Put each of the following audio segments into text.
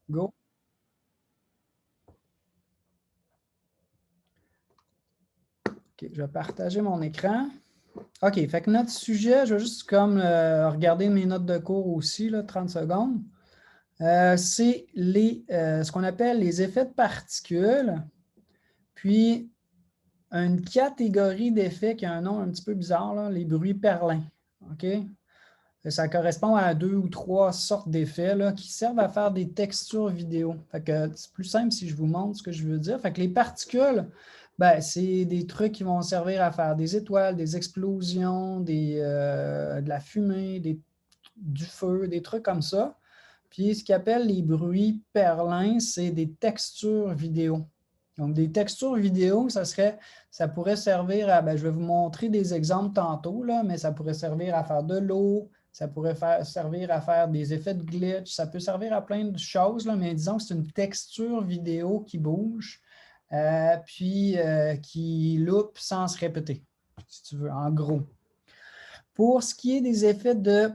Go. OK, je vais partager mon écran. OK, fait que notre sujet, je vais juste comme regarder mes notes de cours aussi, là, 30 secondes. C'est ce qu'on appelle les effets de particules, puis une catégorie d'effets qui a un nom un petit peu bizarre, là, les bruits perlins. OK? Ça correspond à 2 ou 3 sortes d'effets là, qui servent à faire des textures vidéo. Fait que c'est plus simple si je vous montre ce que je veux dire. Fait que les particules, ben, c'est des trucs qui vont servir à faire des étoiles, des explosions, de la fumée, du feu, des trucs comme ça. Puis ce qu'ils appellent les bruits perlins, c'est des textures vidéo. Donc, des textures vidéo, ça pourrait servir à, ben, je vais vous montrer des exemples tantôt, là, mais ça pourrait servir à faire de l'eau, ça pourrait servir à faire des effets de glitch, ça peut servir à plein de choses, là, mais disons que c'est une texture vidéo qui bouge, puis qui loupe sans se répéter, si tu veux, en gros. Pour ce qui est des effets de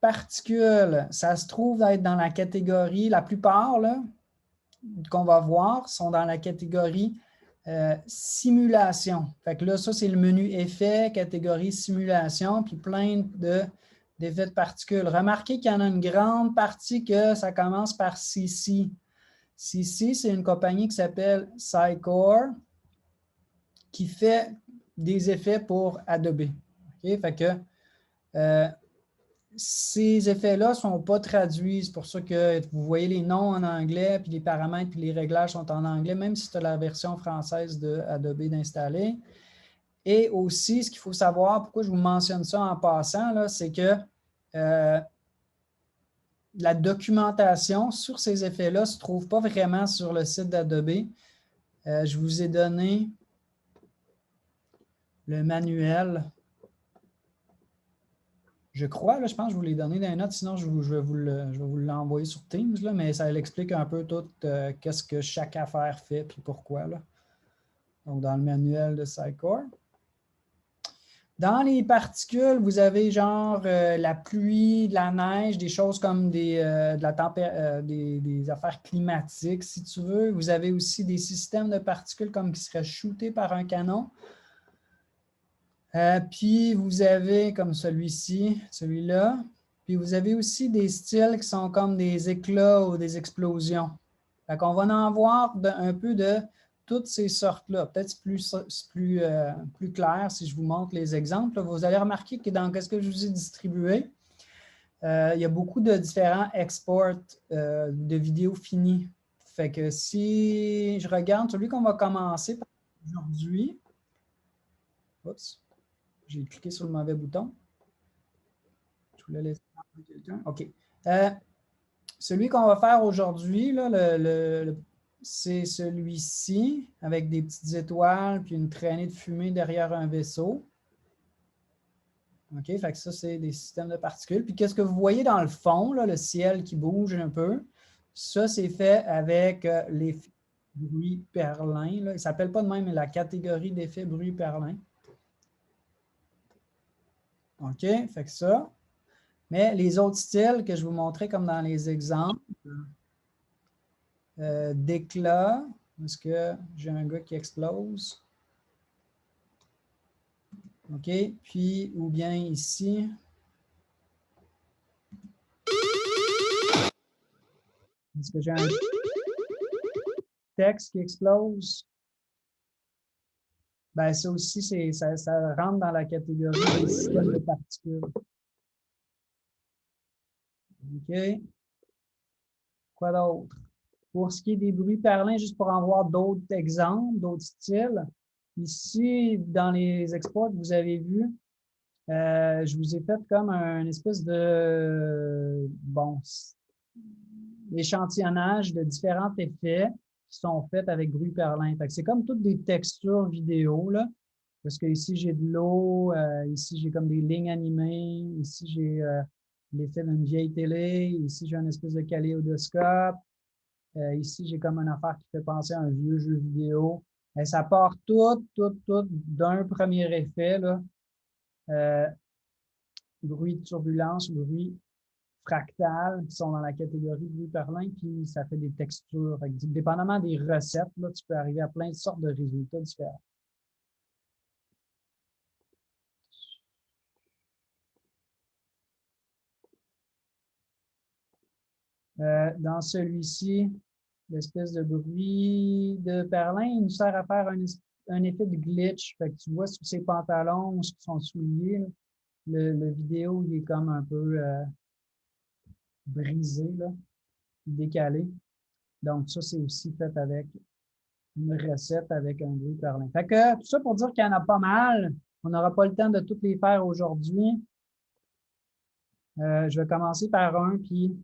particules, ça se trouve être dans la catégorie, la plupart qu'on va voir sont dans la catégorie simulation. Fait que là, ça, c'est le menu effets, catégorie simulation, puis plein d'effets de particules. Remarquez qu'il y en a une grande partie que ça commence par CC. CC, c'est une compagnie qui s'appelle Cycore qui fait des effets pour Adobe. Okay? Fait que ces effets-là ne sont pas traduits. C'est pour ça que vous voyez les noms en anglais, puis les paramètres, puis les réglages sont en anglais, même si tu as la version française d'Adobe d'installer. Et aussi, ce qu'il faut savoir, pourquoi je vous mentionne ça en passant, c'est que la documentation sur ces effets-là ne se trouve pas vraiment sur le site d'Adobe. Je vous ai donné le manuel. Je crois, là, je pense que je vous l'ai donné dans les notes, sinon je vais vous l'envoyer sur Teams, là, mais ça l'explique un peu tout qu'est-ce que chaque affaire fait et pourquoi. Là. Donc, dans le manuel de Cycore. Dans les particules, vous avez genre la pluie, de la neige, des choses comme des affaires climatiques, si tu veux. Vous avez aussi des systèmes de particules comme qui seraient shootés par un canon. Puis vous avez comme celui-ci, celui-là. Puis vous avez aussi des styles qui sont comme des éclats ou des explosions. Fait qu'on va en voir un peu de toutes ces sortes-là. Peut-être plus clair si je vous montre les exemples. Vous allez remarquer que dans ce que je vous ai distribué, il y a beaucoup de différents exports de vidéos finies. Fait que si je regarde celui qu'on va commencer par aujourd'hui, oups. J'ai cliqué sur le mauvais bouton. Je voulais laisser parler quelqu'un. OK. Celui qu'on va faire aujourd'hui, c'est celui-ci, avec des petites étoiles puis une traînée de fumée derrière un vaisseau. OK, fait que ça, c'est des systèmes de particules. Puis qu'est-ce que vous voyez dans le fond, là, le ciel qui bouge un peu? Ça, c'est fait avec l'effet bruit perlin. Là. Il ne s'appelle pas de même, mais la catégorie d'effet bruit perlin. OK, fait que ça. Mais les autres styles que je vous montrais comme dans les exemples, d'éclat, est-ce que j'ai un gars qui explose? OK, puis ou bien ici. Est-ce que j'ai un texte qui explose? Ben, ça aussi, ça rentre dans la catégorie des systèmes de particules. OK. Quoi d'autre? Pour ce qui est des bruits parlants, juste pour en voir d'autres exemples, d'autres styles, ici, dans les exports que vous avez vus, je vous ai fait comme un espèce de, bon, échantillonnage de différents effets qui sont faits avec bruit perlin. C'est comme toutes des textures vidéo, là, parce que ici, j'ai de l'eau, ici, j'ai comme des lignes animées, ici, j'ai l'effet d'une vieille télé, ici, j'ai une espèce de kaléidoscope, ici, j'ai comme une affaire qui fait penser à un vieux jeu vidéo. Et ça part tout d'un premier effet, là. Bruit de turbulence, bruit fractales qui sont dans la catégorie bruit perlin, puis ça fait des textures. Fait que, dépendamment des recettes, là, tu peux arriver à plein de sortes de résultats différents. Dans celui-ci, l'espèce de bruit de perlin, il nous sert à faire un effet de glitch. Fait que tu vois sur ses pantalons ou sur son soulier, le vidéo il est comme un peu brisé, là, décalé. Donc, ça, c'est aussi fait avec une recette avec un bruit perlin. Fait que tout ça pour dire qu'il y en a pas mal. On n'aura pas le temps de toutes les faire aujourd'hui. Je vais commencer par un, puis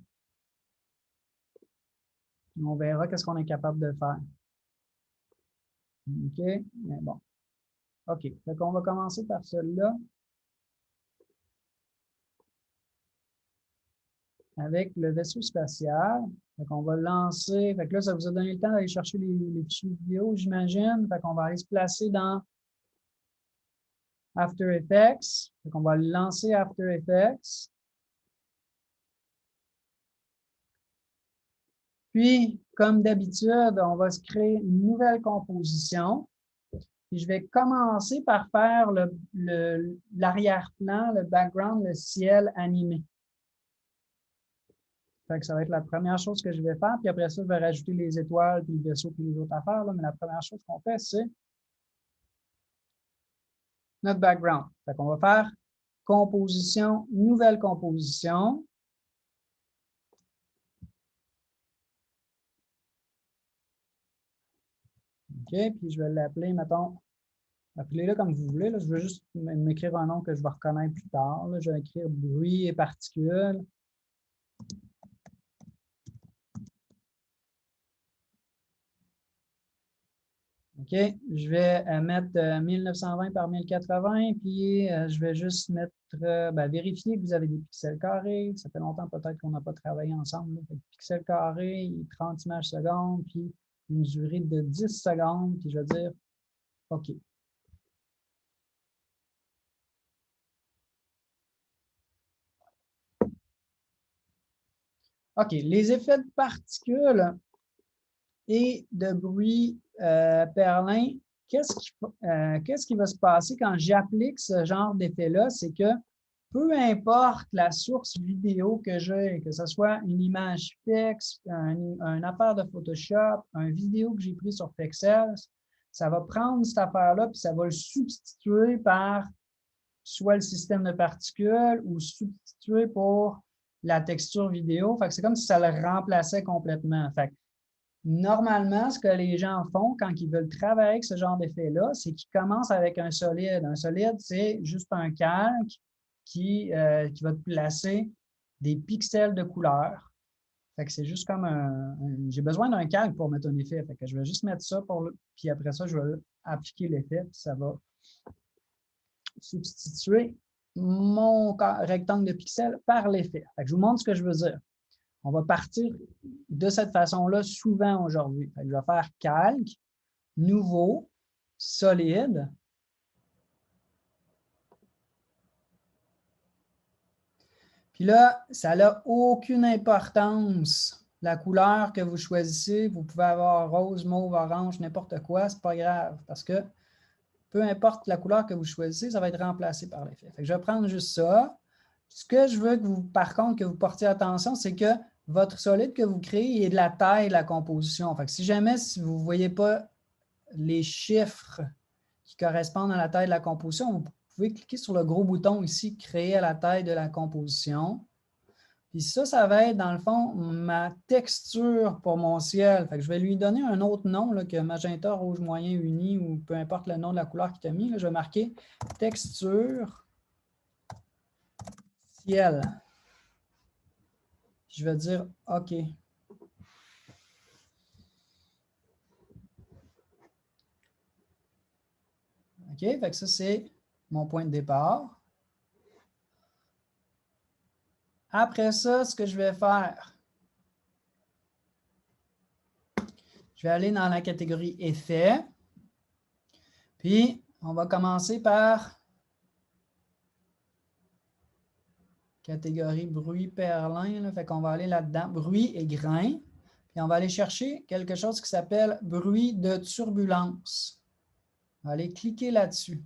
on verra qu'est-ce qu'on est capable de faire. OK? Mais bon. OK. Fait qu'on va commencer par celui-là. Avec le vaisseau spatial. Fait qu'on va le lancer. Fait que là, ça vous a donné le temps d'aller chercher les fichiers vidéo, j'imagine. Fait qu'on va aller se placer dans After Effects. Fait qu'on va lancer After Effects. Puis, comme d'habitude, on va se créer une nouvelle composition. Puis, je vais commencer par faire l'arrière-plan, le background, le ciel animé. Fait que ça va être la première chose que je vais faire. Puis après ça, je vais rajouter les étoiles, puis le vaisseau, puis les autres affaires. Là. Mais la première chose qu'on fait, c'est notre background. Fait qu'on va faire composition, nouvelle composition. OK, puis je vais l'appeler, mettons, appelez-le comme vous voulez. Là. Je veux juste m'écrire un nom que je vais reconnaître plus tard. Là. Je vais écrire bruit et particules. OK, je vais mettre 1920 par 1080, puis je vais juste mettre, vérifier que vous avez des pixels carrés. Ça fait longtemps peut-être qu'on n'a pas travaillé ensemble. Pixels carrés, 30 images secondes, puis une durée de 10 secondes, puis je vais dire OK. OK, les effets de particules et de bruit perlin, qu'est-ce qui va se passer quand j'applique ce genre d'effet-là? C'est que peu importe la source vidéo que j'ai, que ce soit une image fixe, un affaire de Photoshop, un vidéo que j'ai pris sur Pexels, ça va prendre cette affaire-là puis ça va le substituer par soit le système de particules ou substituer pour la texture vidéo. Fait que c'est comme si ça le remplaçait complètement. Fait que normalement, ce que les gens font quand ils veulent travailler avec ce genre d'effet-là, c'est qu'ils commencent avec un solide. Un solide, c'est juste un calque qui va te placer des pixels de couleur. Fait que c'est juste comme j'ai besoin d'un calque pour mettre un effet. Fait que je vais juste mettre ça puis après ça, je vais appliquer l'effet, puis ça va substituer mon rectangle de pixels par l'effet. Je vous montre ce que je veux dire. On va partir de cette façon-là souvent aujourd'hui. Je vais faire calque, nouveau, solide. Puis là, ça n'a aucune importance. La couleur que vous choisissez, vous pouvez avoir rose, mauve, orange, n'importe quoi, ce n'est pas grave parce que peu importe la couleur que vous choisissez, ça va être remplacé par l'effet. Je vais prendre juste ça. Ce que je veux que vous, par contre, que vous portiez attention, c'est que votre solide que vous créez est de la taille de la composition. Si jamais vous ne voyez pas les chiffres qui correspondent à la taille de la composition, vous pouvez cliquer sur le gros bouton ici, créer à la taille de la composition. Puis ça va être, dans le fond, ma texture pour mon ciel. Je vais lui donner un autre nom là, que magenta, rouge, moyen, uni, ou peu importe le nom de la couleur qu'il t'a mis. Là, je vais marquer texture ciel. Je vais dire OK. OK, fait que ça, c'est mon point de départ. Après ça, ce que je vais faire, je vais aller dans la catégorie Effets. Puis, on va commencer par catégorie bruit perlin. Là, fait qu'on va aller là-dedans, bruit et grain. Puis on va aller chercher quelque chose qui s'appelle bruit de turbulence. On va aller cliquer là-dessus.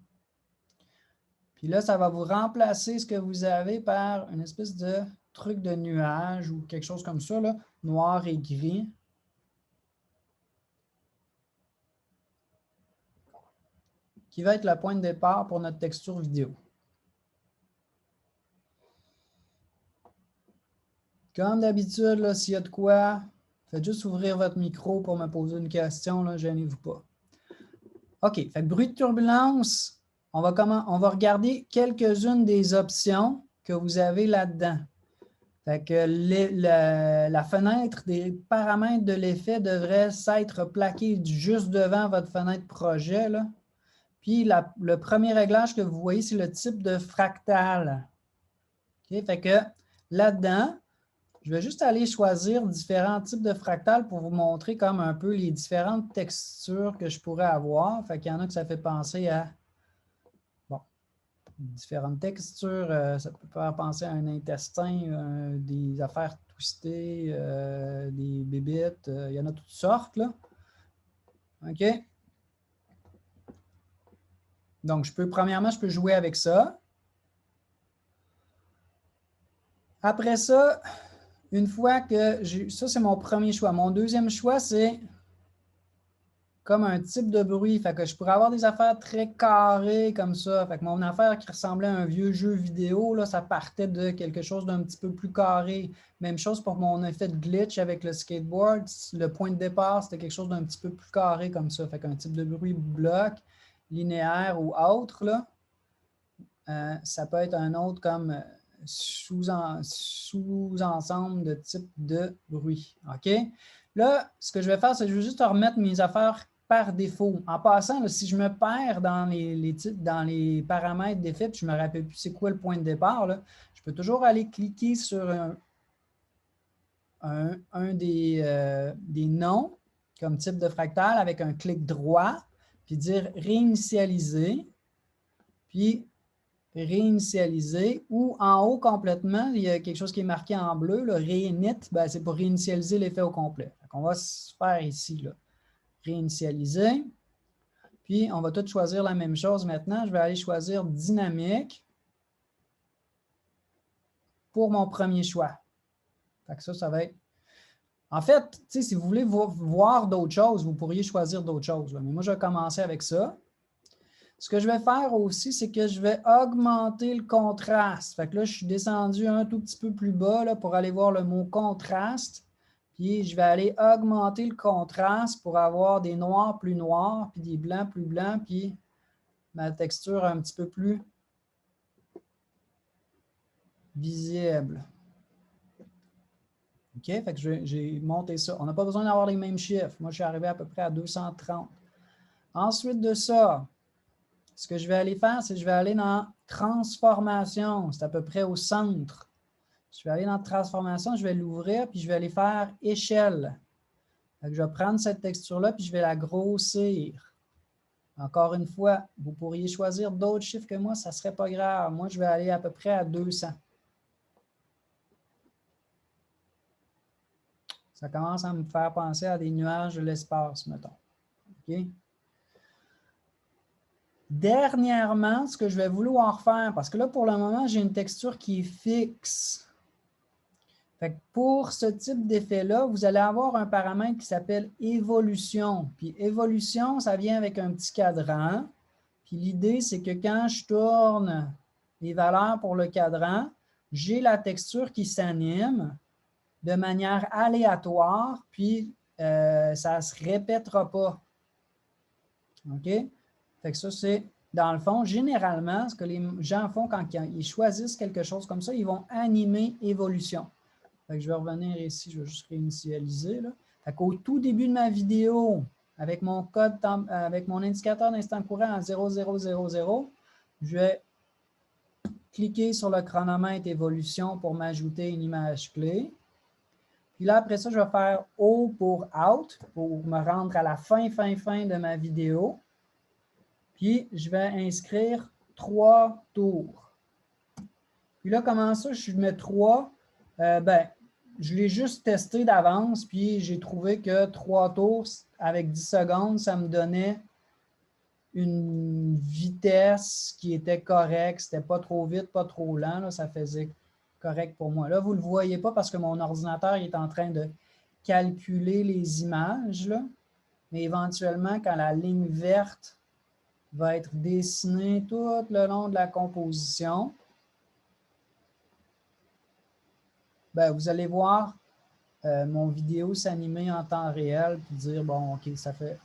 Puis là, ça va vous remplacer ce que vous avez par une espèce de truc de nuage ou quelque chose comme ça, là, noir et gris. Qui va être le point de départ pour notre texture vidéo. Comme d'habitude, s'il y a de quoi, faites juste ouvrir votre micro pour me poser une question, ne gênez-vous pas. OK, fait que bruit de turbulence, on va regarder quelques-unes des options que vous avez là-dedans. Fait que la fenêtre des paramètres de l'effet devrait s'être plaquée juste devant votre fenêtre projet, là. Puis le premier réglage que vous voyez, c'est le type de fractal. Okay? Fait que là-dedans, je vais juste aller choisir différents types de fractales pour vous montrer comme un peu les différentes textures que je pourrais avoir. Fait qu'il y en a que ça fait penser à différentes textures. Ça peut faire penser à un intestin, des affaires twistées, des bébites. Il y en a toutes sortes, là. OK? Donc, premièrement, je peux jouer avec ça. Après ça, une fois que j'ai... Ça, c'est mon premier choix. Mon deuxième choix, c'est comme un type de bruit. Fait que je pourrais avoir des affaires très carrées comme ça. Fait que mon affaire qui ressemblait à un vieux jeu vidéo, là, ça partait de quelque chose d'un petit peu plus carré. Même chose pour mon effet de glitch avec le skateboard. Le point de départ, c'était quelque chose d'un petit peu plus carré comme ça. Fait qu'un type de bruit bloc, linéaire ou autre, là. Ça peut être un autre comme sous-ensemble de type de bruit. OK? Là, ce que je vais faire, c'est que je vais juste remettre mes affaires par défaut. En passant, là, si je me perds dans les paramètres d'effet, puis je ne me rappelle plus c'est quoi le point de départ, là, je peux toujours aller cliquer sur un des noms comme type de fractal avec un clic droit, puis dire réinitialiser, puis réinitialiser, ou en haut complètement, il y a quelque chose qui est marqué en bleu, le réinit, c'est pour réinitialiser l'effet au complet. On va se faire ici, là, réinitialiser. Puis, on va tout choisir la même chose maintenant. Je vais aller choisir dynamique pour mon premier choix. Fait que ça va être... En fait, si vous voulez voir d'autres choses, vous pourriez choisir d'autres choses. Là. Mais moi, je vais commencer avec ça. Ce que je vais faire aussi, c'est que je vais augmenter le contraste. Fait que là, je suis descendu un tout petit peu plus bas là, pour aller voir le mot contraste. Puis, je vais aller augmenter le contraste pour avoir des noirs plus noirs, puis des blancs plus blancs, puis ma texture un petit peu plus visible. OK? Fait que j'ai monté ça. On n'a pas besoin d'avoir les mêmes chiffres. Moi, je suis arrivé à peu près à 230. Ensuite de ça, ce que je vais aller faire, c'est que je vais aller dans transformation. C'est à peu près au centre. Je vais aller dans transformation, je vais l'ouvrir, puis je vais aller faire échelle. Donc, je vais prendre cette texture-là, puis je vais la grossir. Encore une fois, vous pourriez choisir d'autres chiffres que moi, ça ne serait pas grave. Moi, je vais aller à peu près à 200. Ça commence à me faire penser à des nuages de l'espace, mettons. OK? Dernièrement, ce que je vais vouloir faire, parce que là, pour le moment, j'ai une texture qui est fixe. Fait que pour ce type d'effet-là, vous allez avoir un paramètre qui s'appelle évolution. Puis évolution, ça vient avec un petit cadran. Puis l'idée, c'est que quand je tourne les valeurs pour le cadran, j'ai la texture qui s'anime de manière aléatoire, puis ça ne se répétera pas. OK? Fait que ça, c'est, dans le fond, généralement, ce que les gens font quand ils choisissent quelque chose comme ça, ils vont animer évolution. Fait que je vais revenir ici, je vais juste réinitialiser. Là. Fait qu'au tout début de ma vidéo, avec mon code, avec mon indicateur d'instant courant en 0000, je vais cliquer sur le chronomètre évolution pour m'ajouter une image clé. Puis là, après ça, je vais faire O pour Out, pour me rendre à la fin de ma vidéo. Puis, je vais inscrire 3 tours. Puis là, comment ça, je mets 3? Ben, je l'ai juste testé d'avance, puis j'ai trouvé que 3 tours avec 10 secondes, ça me donnait une vitesse qui était correcte. C'était pas trop vite, pas trop lent. Là, ça faisait correct pour moi. Là, vous ne le voyez pas parce que mon ordinateur il est en train de calculer les images. Là. Mais éventuellement, quand la ligne verte va être dessinée tout le long de la composition, ben, vous allez voir mon vidéo s'animer en temps réel puis dire, bon, OK, ça fait...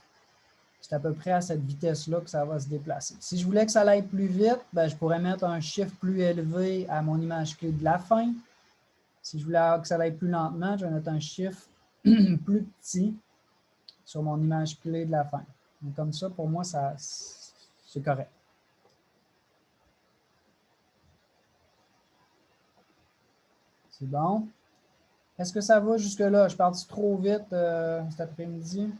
C'est à peu près à cette vitesse-là que ça va se déplacer. Si je voulais que ça aille plus vite, ben, je pourrais mettre un chiffre plus élevé à mon image clé de la fin. Si je voulais que ça aille plus lentement, je vais mettre un chiffre plus petit sur mon image clé de la fin. Donc, comme ça, pour moi, c'est correct. C'est bon. Est-ce que ça va jusque-là? Je parle trop vite cet après-midi?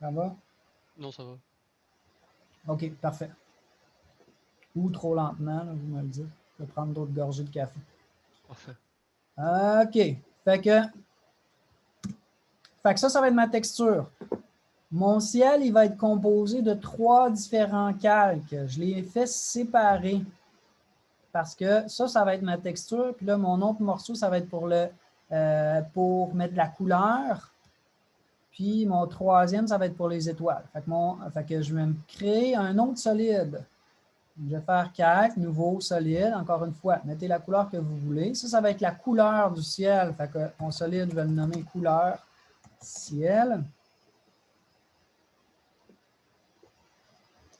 Ça va? Non, ça va. OK, parfait. Ou trop lentement, là, vous me le dites. Je vais prendre d'autres gorgées de café. Parfait. OK. Fait que ça va être ma texture. Mon ciel, il va être composé de 3 différents calques. Je les ai fait séparer parce que ça va être ma texture. Puis là, mon autre morceau, ça va être pour mettre de la couleur. Puis mon troisième, ça va être pour les étoiles. Fait que je vais me créer un autre solide. Je vais faire calque, nouveau, solide. Encore une fois, mettez la couleur que vous voulez. Ça va être la couleur du ciel. Fait que mon solide, je vais le nommer couleur ciel.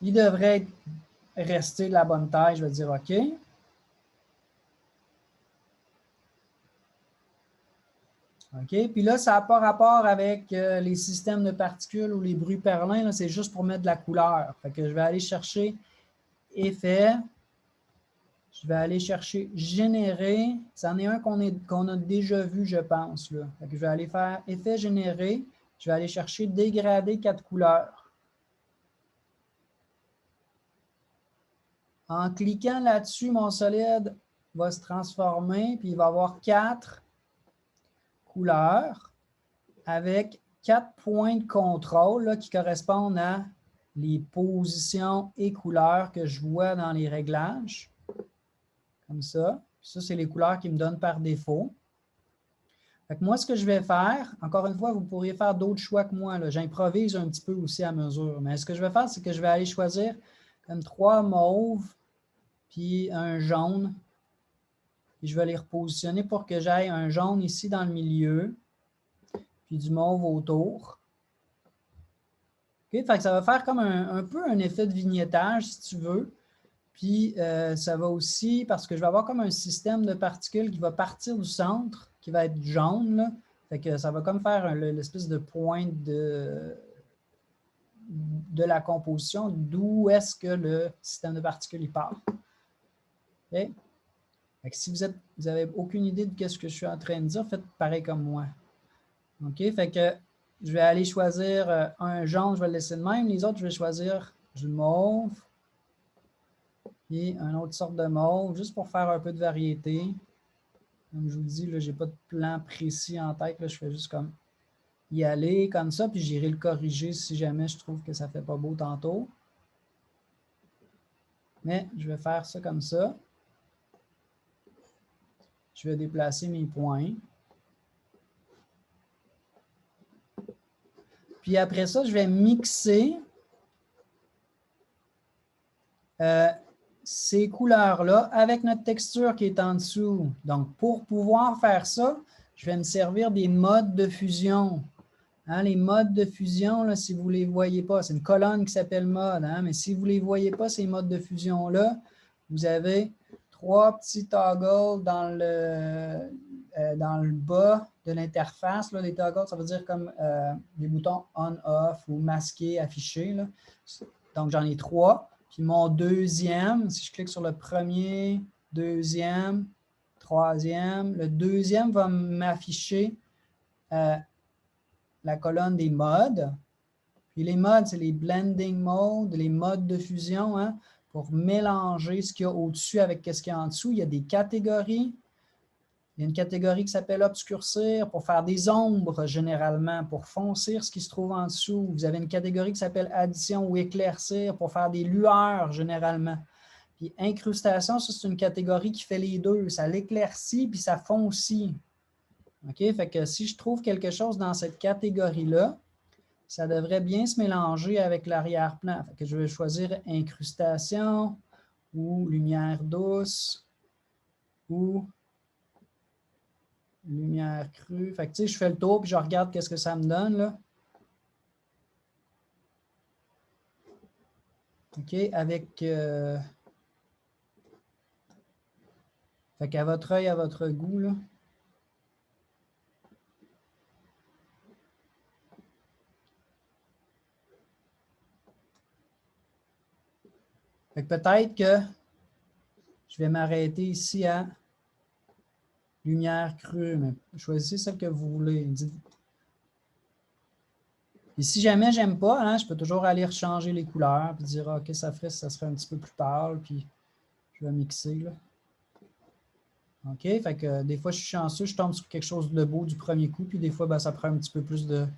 Il devrait rester de la bonne taille. Je vais dire OK. OK. Puis là, ça n'a pas rapport avec les systèmes de particules ou les bruits perlins. C'est juste pour mettre de la couleur. Fait que je vais aller chercher Effet. Je vais aller chercher Générer. C'en est un qu'on a déjà vu, je pense. Là. Fait que je vais aller faire Effet Générer. Je vais aller chercher Dégrader 4 couleurs. En cliquant là-dessus, mon solide va se transformer, puis il va avoir 4 couleurs avec 4 points de contrôle là, qui correspondent à les positions et couleurs que je vois dans les réglages. Comme ça. Ça, c'est les couleurs qu'ils me donnent par défaut. Fait que moi, ce que je vais faire, encore une fois, vous pourriez faire d'autres choix que moi. J'improvise un petit peu aussi à mesure. Mais ce que je vais faire, c'est que je vais aller choisir comme 3 mauves, puis un jaune. Puis je vais les repositionner pour que j'aille un jaune ici dans le milieu, puis du mauve autour. Okay? Fait que ça va faire comme un peu un effet de vignettage, si tu veux. Puis ça va aussi, parce que je vais avoir comme un système de particules qui va partir du centre, qui va être jaune. Là. Fait que ça va comme faire l'espèce de pointe de la composition, d'où est-ce que le système de particules il part. Okay? Fait que si vous n'avez aucune idée de ce que je suis en train de dire, faites pareil comme moi. OK? Fait que je vais aller choisir un jaune, je vais le laisser de même. Les autres, je vais choisir du mauve. Et une autre sorte de mauve, juste pour faire un peu de variété. Comme je vous dis, je n'ai pas de plan précis en tête. Là, je fais juste comme y aller comme ça, puis j'irai le corriger si jamais je trouve que ça ne fait pas beau tantôt. Mais je vais faire ça comme ça. Je vais déplacer mes points. Puis après ça, je vais mixer ces couleurs-là avec notre texture qui est en dessous. Donc, pour pouvoir faire ça, je vais me servir des modes de fusion. Hein, les modes de fusion, là, si vous ne les voyez pas, c'est une colonne qui s'appelle mode, hein, mais si vous ne les voyez pas, ces modes de fusion-là, vous avez 3 petits toggles dans le bas de l'interface. Les toggles, ça veut dire comme des boutons on-off ou masquer, afficher. Là. Donc, j'en ai 3. Puis mon deuxième, si je clique sur le premier, deuxième, troisième, le deuxième va m'afficher la colonne des modes. Puis les modes, c'est les blending modes, les modes de fusion. Hein. pour mélanger ce qu'il y a au-dessus avec ce qu'il y a en dessous. Il y a des catégories. Il y a une catégorie qui s'appelle obscurcir pour faire des ombres généralement, pour foncir ce qui se trouve en dessous. Vous avez une catégorie qui s'appelle addition ou éclaircir pour faire des lueurs généralement. Puis incrustation, ça c'est une catégorie qui fait les deux. Ça l'éclaircit puis ça foncit. OK? Fait que si je trouve quelque chose dans cette catégorie-là, ça devrait bien se mélanger avec l'arrière-plan. Fait que je vais choisir incrustation ou lumière douce ou lumière crue. Fait que, tu sais, je fais le tour puis je regarde qu'est-ce que ça me donne, là. OK, avec... Fait qu'à votre œil, à votre goût, là. Fait que peut-être que je vais m'arrêter ici à lumière crue, mais choisissez celle que vous voulez. Et si jamais j'aime pas, hein, je peux toujours aller rechanger les couleurs et dire OK, ça serait un petit peu plus pâle, puis je vais mixer. Là. OK, fait que des fois, je suis chanceux, je tombe sur quelque chose de beau du premier coup, puis des fois, ben, ça prend un petit peu plus de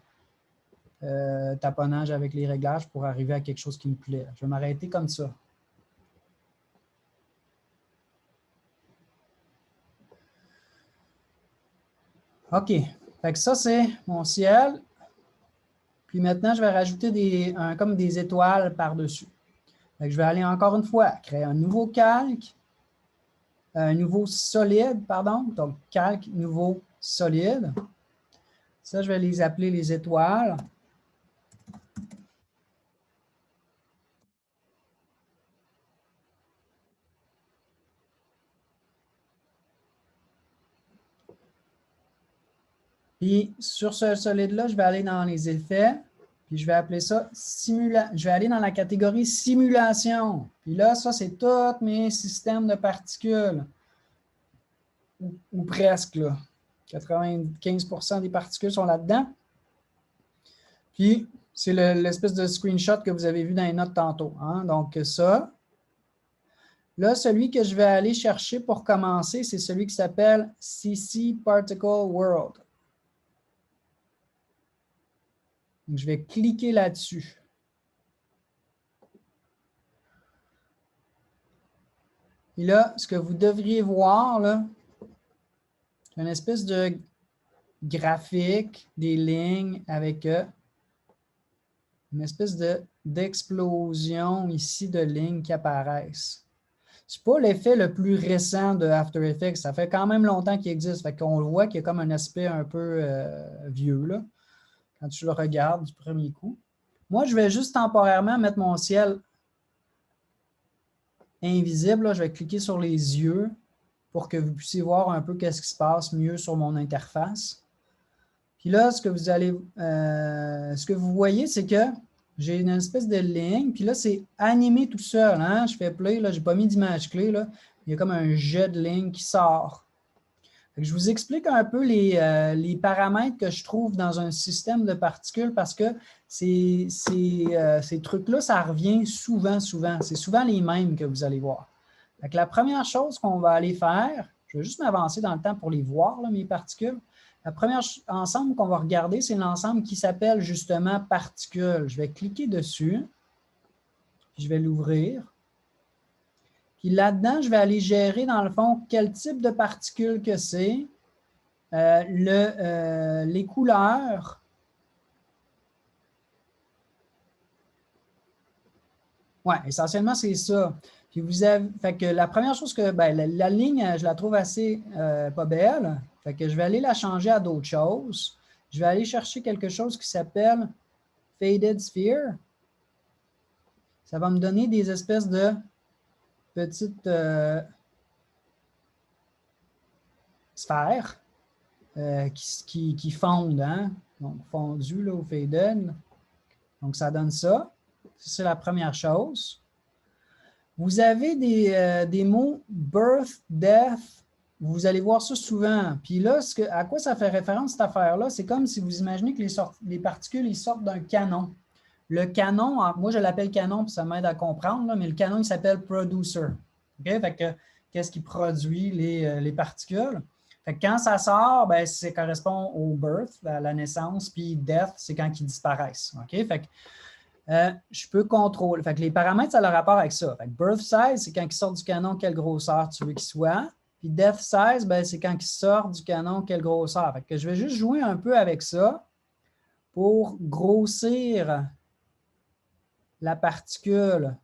taponnage avec les réglages pour arriver à quelque chose qui me plaît. Je vais m'arrêter comme ça. OK, fait que ça, c'est mon ciel. Puis maintenant, je vais rajouter comme des étoiles par-dessus. Je vais aller encore une fois créer un nouveau calque, un nouveau solide, pardon. Donc, calque, nouveau solide. Ça, je vais les appeler les étoiles. Puis, sur ce solide-là, je vais aller dans les effets. Puis, je vais appeler ça je vais aller dans la catégorie simulation. Puis là, ça, c'est tous mes systèmes de particules. Ou presque, là. 95% des particules sont là-dedans. Puis, c'est l'espèce de screenshot que vous avez vu dans les notes tantôt. Hein? Donc, ça. Là, celui que je vais aller chercher pour commencer, c'est celui qui s'appelle CC Particle World. Donc, je vais cliquer là-dessus. Et là, ce que vous devriez voir, là, c'est une espèce de graphique, des lignes avec une espèce d'explosion ici de lignes qui apparaissent. Ce n'est pas l'effet le plus récent de After Effects. Ça fait quand même longtemps qu'il existe. Fait qu'on le voit qu'il y a comme un aspect un peu vieux, là, quand tu le regardes du premier coup. Moi, je vais juste temporairement mettre mon ciel invisible. Là. Je vais cliquer sur les yeux pour que vous puissiez voir un peu ce qui se passe mieux sur mon interface. Puis là, ce que vous voyez, c'est que j'ai une espèce de ligne, puis là, c'est animé tout seul. Hein? Je fais play, là, je n'ai pas mis d'image clé. Là. Il y a comme un jet de ligne qui sort. Je vous explique un peu les paramètres que je trouve dans un système de particules parce que ces trucs-là, ça revient souvent. C'est souvent les mêmes que vous allez voir. Donc, la première chose qu'on va aller faire, je vais juste m'avancer dans le temps pour les voir, là, mes particules. La première ensemble qu'on va regarder, c'est l'ensemble qui s'appelle justement particules. Je vais cliquer dessus, puis je vais l'ouvrir. Puis là-dedans, je vais aller gérer, dans le fond, quel type de particules que c'est, les couleurs. Oui, essentiellement, c'est ça. Puis vous avez, fait que la première chose que, ben, la ligne, je la trouve assez pas belle. Fait que je vais aller la changer à d'autres choses. Je vais aller chercher quelque chose qui s'appelle Faded Sphere. Ça va me donner des espèces de petites sphères qui fondent, hein? Donc, fondu là, au faded. Donc, ça donne ça. C'est la première chose. Vous avez des mots birth, death. Vous allez voir ça souvent. Puis là, à quoi ça fait référence, cette affaire-là? C'est comme si vous imaginez que les particules ils sortent d'un canon. Le canon, moi je l'appelle canon, puis ça m'aide à comprendre, là, mais le canon, il s'appelle producer. Okay? Fait que qu'est-ce qui produit les particules? Fait que quand ça sort, ben, ça correspond au birth, à la naissance, puis death, c'est quand ils disparaissent. Okay? Fait que, je peux contrôler. Fait que les paramètres, ça a le rapport avec ça. Fait que birth size, c'est quand il sort du canon, quelle grosseur tu veux qu'il soit. Puis death size, ben, c'est quand il sort du canon, quelle grosseur. Fait que je vais juste jouer un peu avec ça pour grossir la particule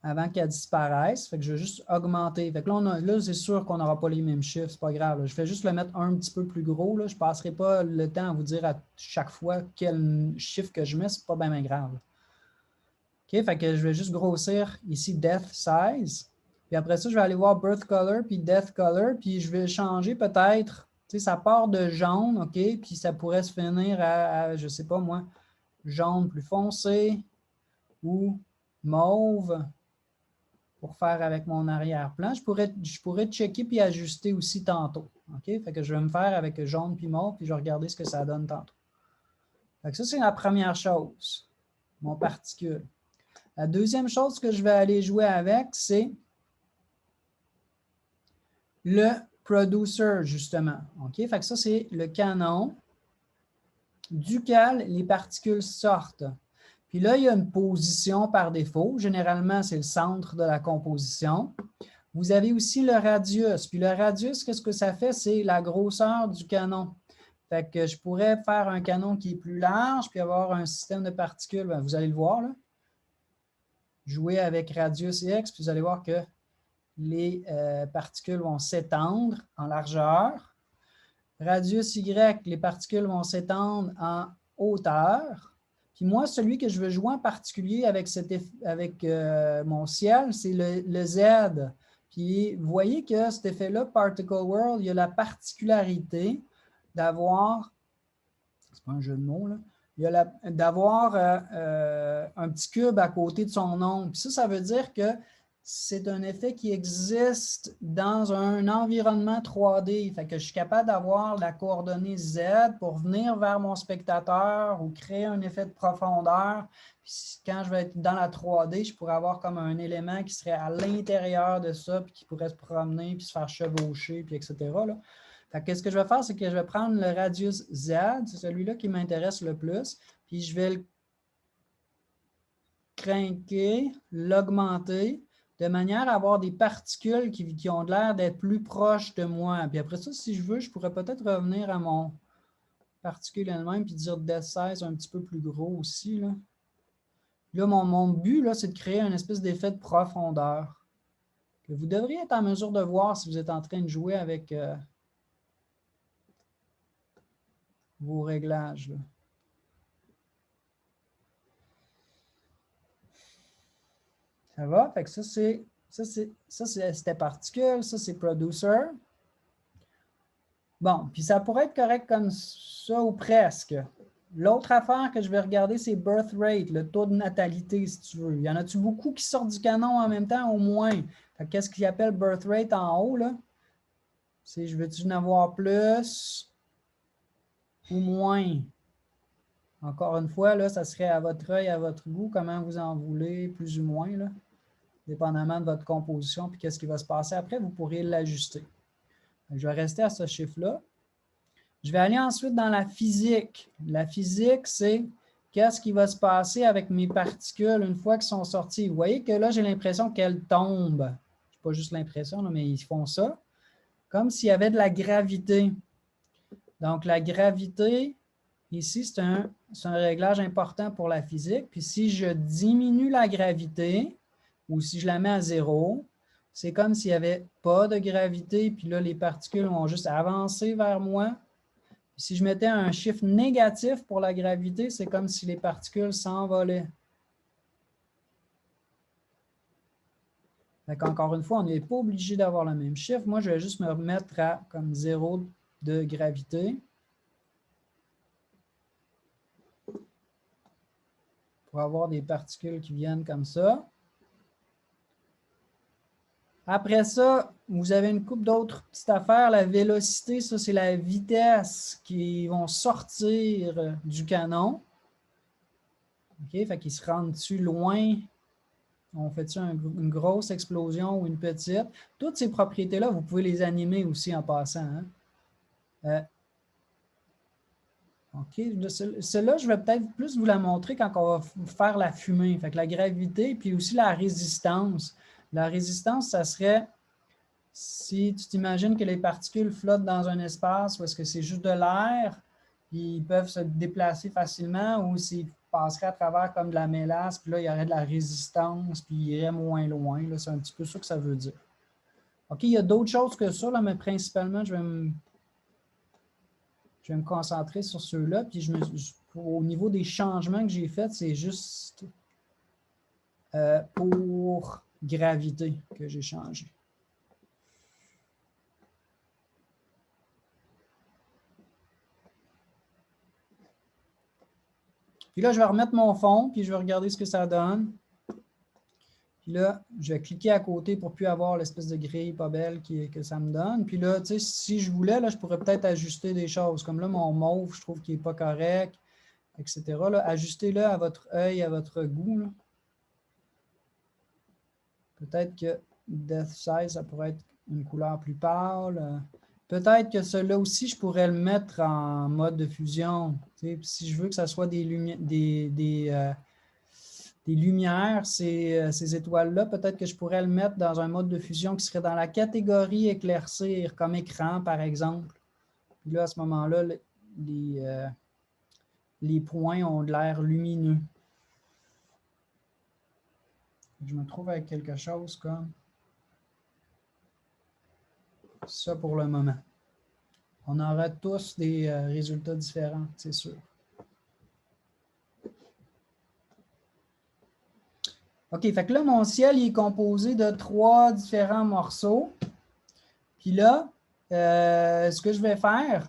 avant qu'elle disparaisse. Fait que je vais juste augmenter. Fait que là, c'est sûr qu'on n'aura pas les mêmes chiffres, c'est pas grave. Là. Je vais juste le mettre un petit peu plus gros. Là. Je ne passerai pas le temps à vous dire à chaque fois quel chiffre que je mets, c'est pas bien grave. OK, fait que je vais juste grossir ici Death Size. Puis après ça, je vais aller voir Birth Color puis Death Color. Puis je vais changer peut-être, tu sais, ça part de jaune, OK, puis ça pourrait se finir à je ne sais pas moi, jaune plus foncé ou mauve pour faire avec mon arrière-plan. Je pourrais checker puis ajuster aussi tantôt. OK? Fait que je vais me faire avec jaune puis mauve, puis je vais regarder ce que ça donne tantôt. Fait que ça, c'est la première chose, mon particule. La deuxième chose que je vais aller jouer avec, c'est le producer, justement. OK? Fait que ça, c'est le canon duquel les particules sortent. Puis là, il y a une position par défaut. Généralement, c'est le centre de la composition. Vous avez aussi le radius. Puis le radius, qu'est-ce que ça fait? C'est la grosseur du canon. Fait que je pourrais faire un canon qui est plus large, puis avoir un système de particules. Bien, vous allez le voir, là. Jouer avec radius X, puis vous allez voir que les particules vont s'étendre en largeur. Radius Y, les particules vont s'étendre en hauteur. Puis moi, celui que je veux jouer en particulier avec, mon ciel, c'est le Z. Puis vous voyez que cet effet-là, Particle World, il y a la particularité d'avoir, c'est pas un jeu de mots, là, d'avoir un petit cube à côté de son ombre. Puis ça veut dire que c'est un effet qui existe dans un environnement 3D. Fait que je suis capable d'avoir la coordonnée Z pour venir vers mon spectateur ou créer un effet de profondeur. Puis quand je vais être dans la 3D, je pourrais avoir comme un élément qui serait à l'intérieur de ça, puis qui pourrait se promener, puis se faire chevaucher, puis etc. Là. Fait que ce que je vais faire, c'est que je vais prendre le radius Z, c'est celui-là qui m'intéresse le plus, puis je vais le crinquer, l'augmenter, de manière à avoir des particules qui ont l'air d'être plus proches de moi. Puis après ça, si je veux, je pourrais peut-être revenir à mon particule elle-même puis dire death size un petit peu plus gros aussi. Là, mon but, là, c'est de créer une espèce d'effet de profondeur que vous devriez être en mesure de voir si vous êtes en train de jouer avec vos réglages. Là. Ça va? Fait que c'était particule, ça, c'est producer. Bon, puis ça pourrait être correct comme ça ou presque. L'autre affaire que je vais regarder, c'est birth rate, le taux de natalité, si tu veux. Il y en a-tu beaucoup qui sortent du canon en même temps, au moins? Qu'est-ce qu'il appelle birth rate en haut, là? C'est je veux-tu en avoir plus ou moins? Encore une fois, là, ça serait à votre œil, à votre goût, comment vous en voulez, plus ou moins, là. Dépendamment de votre composition, puis qu'est-ce qui va se passer après, vous pourrez l'ajuster. Je vais rester à ce chiffre-là. Je vais aller ensuite dans la physique. La physique, c'est qu'est-ce qui va se passer avec mes particules une fois qu'elles sont sorties. Vous voyez que là, j'ai l'impression qu'elles tombent. C'est pas juste l'impression, mais ils font ça. Comme s'il y avait de la gravité. Donc, la gravité, ici, c'est un réglage important pour la physique. Puis si je diminue la gravité, ou si je la mets à 0, c'est comme s'il n'y avait pas de gravité, puis là, les particules vont juste avancer vers moi. Puis si je mettais un chiffre négatif pour la gravité, c'est comme si les particules s'envolaient. Encore une fois, on n'est pas obligé d'avoir le même chiffre. Moi, je vais juste me remettre à comme 0 de gravité. Pour avoir des particules qui viennent comme ça. Après ça, vous avez une couple d'autres petites affaires. La vélocité, ça, c'est la vitesse qui vont sortir du canon. OK? Fait qu'il se rend-tu loin? On fait-tu une grosse explosion ou une petite? Toutes ces propriétés-là, vous pouvez les animer aussi en passant. Hein? OK. Celle-là, je vais peut-être plus vous la montrer quand on va faire la fumée. Fait que la gravité, puis aussi la résistance. La résistance, ça serait si tu t'imagines que les particules flottent dans un espace où est-ce que c'est juste de l'air, puis ils peuvent se déplacer facilement, ou s'ils passeraient à travers comme de la mélasse, puis là, il y aurait de la résistance, puis ils iraient moins loin. C'est un petit peu ça que ça veut dire. OK, il y a d'autres choses que ça, là, mais principalement, je vais me concentrer sur ceux-là. Puis au niveau des changements que j'ai faits, c'est juste pour gravité que j'ai changé. Puis là, je vais remettre mon fond, puis je vais regarder ce que ça donne. Puis là, je vais cliquer à côté pour ne plus avoir l'espèce de grille pas belle que ça me donne. Puis là, tu sais, si je voulais, là, je pourrais peut-être ajuster des choses. Comme là, mon mauve, je trouve qu'il n'est pas correct, etc. Là, ajustez-le à votre œil, à votre goût. Peut-être que Death Size, ça pourrait être une couleur plus pâle. Peut-être que celui-là aussi, je pourrais le mettre en mode de fusion. Tu sais, si je veux que ça soit des lumières, ces étoiles-là, peut-être que je pourrais le mettre dans un mode de fusion qui serait dans la catégorie éclaircir, comme écran, par exemple. Puis là, à ce moment-là, les points ont de l'air lumineux. Je me trouve avec quelque chose comme ça pour le moment. On aura tous des résultats différents, c'est sûr. OK, fait que là, mon ciel il est composé de 3 différents morceaux. Puis là, ce que je vais faire,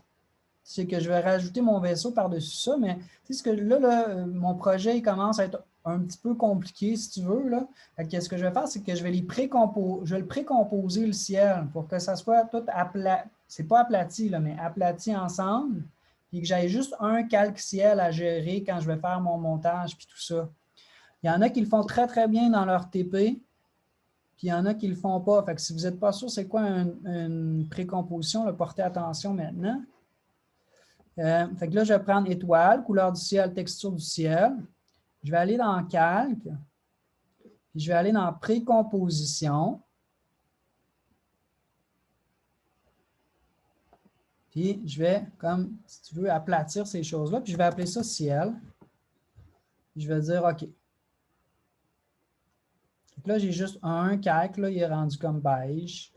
c'est que je vais rajouter mon vaisseau par-dessus ça, mais tu sais, ce que là, mon projet il commence à être un petit peu compliqué, si tu veux. Là. Fait que ce que je vais faire, c'est que je vais le précomposer le ciel pour que ça soit tout aplati. C'est pas aplati, là, mais aplati ensemble, puis que j'aille juste un calque ciel à gérer quand je vais faire mon montage, puis tout ça. Il y en a qui le font très, très bien dans leur TP, puis il y en a qui ne le font pas. Fait que si vous n'êtes pas sûr c'est quoi une précomposition, là, portez attention maintenant. Fait que là, je vais prendre étoile, couleur du ciel, texture du ciel. Je vais aller dans calque, puis je vais aller dans précomposition. Puis je vais, comme si tu veux, aplatir ces choses-là, puis je vais appeler ça ciel. Puis je vais dire OK. Donc là, j'ai juste un calque, là, il est rendu comme beige.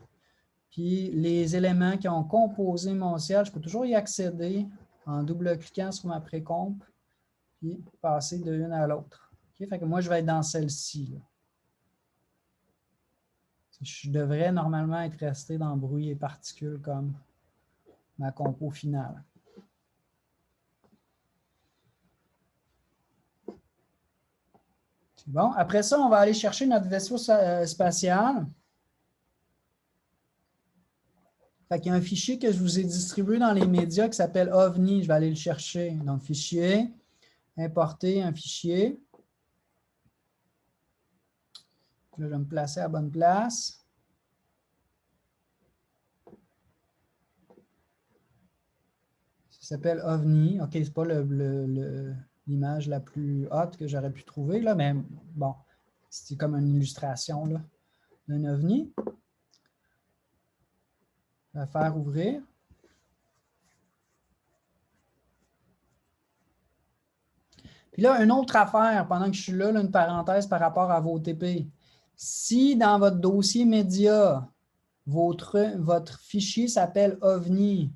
Puis les éléments qui ont composé mon ciel, je peux toujours y accéder en double-cliquant sur ma précomp, puis passer de l'une à l'autre. Okay? Fait que moi, je vais être dans celle-ci. Je devrais normalement être resté dans bruit et particules comme ma compo finale. C'est bon. Après ça, on va aller chercher notre vaisseau spatial. Fait qu'il y a un fichier que je vous ai distribué dans les médias qui s'appelle OVNI. Je vais aller le chercher. Donc, fichier, importer un fichier. Là, je vais me placer à la bonne place. Ça s'appelle OVNI. OK, ce n'est pas l'image la plus haute que j'aurais pu trouver, là, mais bon, c'est comme une illustration d'un OVNI. Je vais faire ouvrir. Puis là, une autre affaire, pendant que je suis là, une parenthèse par rapport à vos TP. Si dans votre dossier média, votre fichier s'appelle OVNI,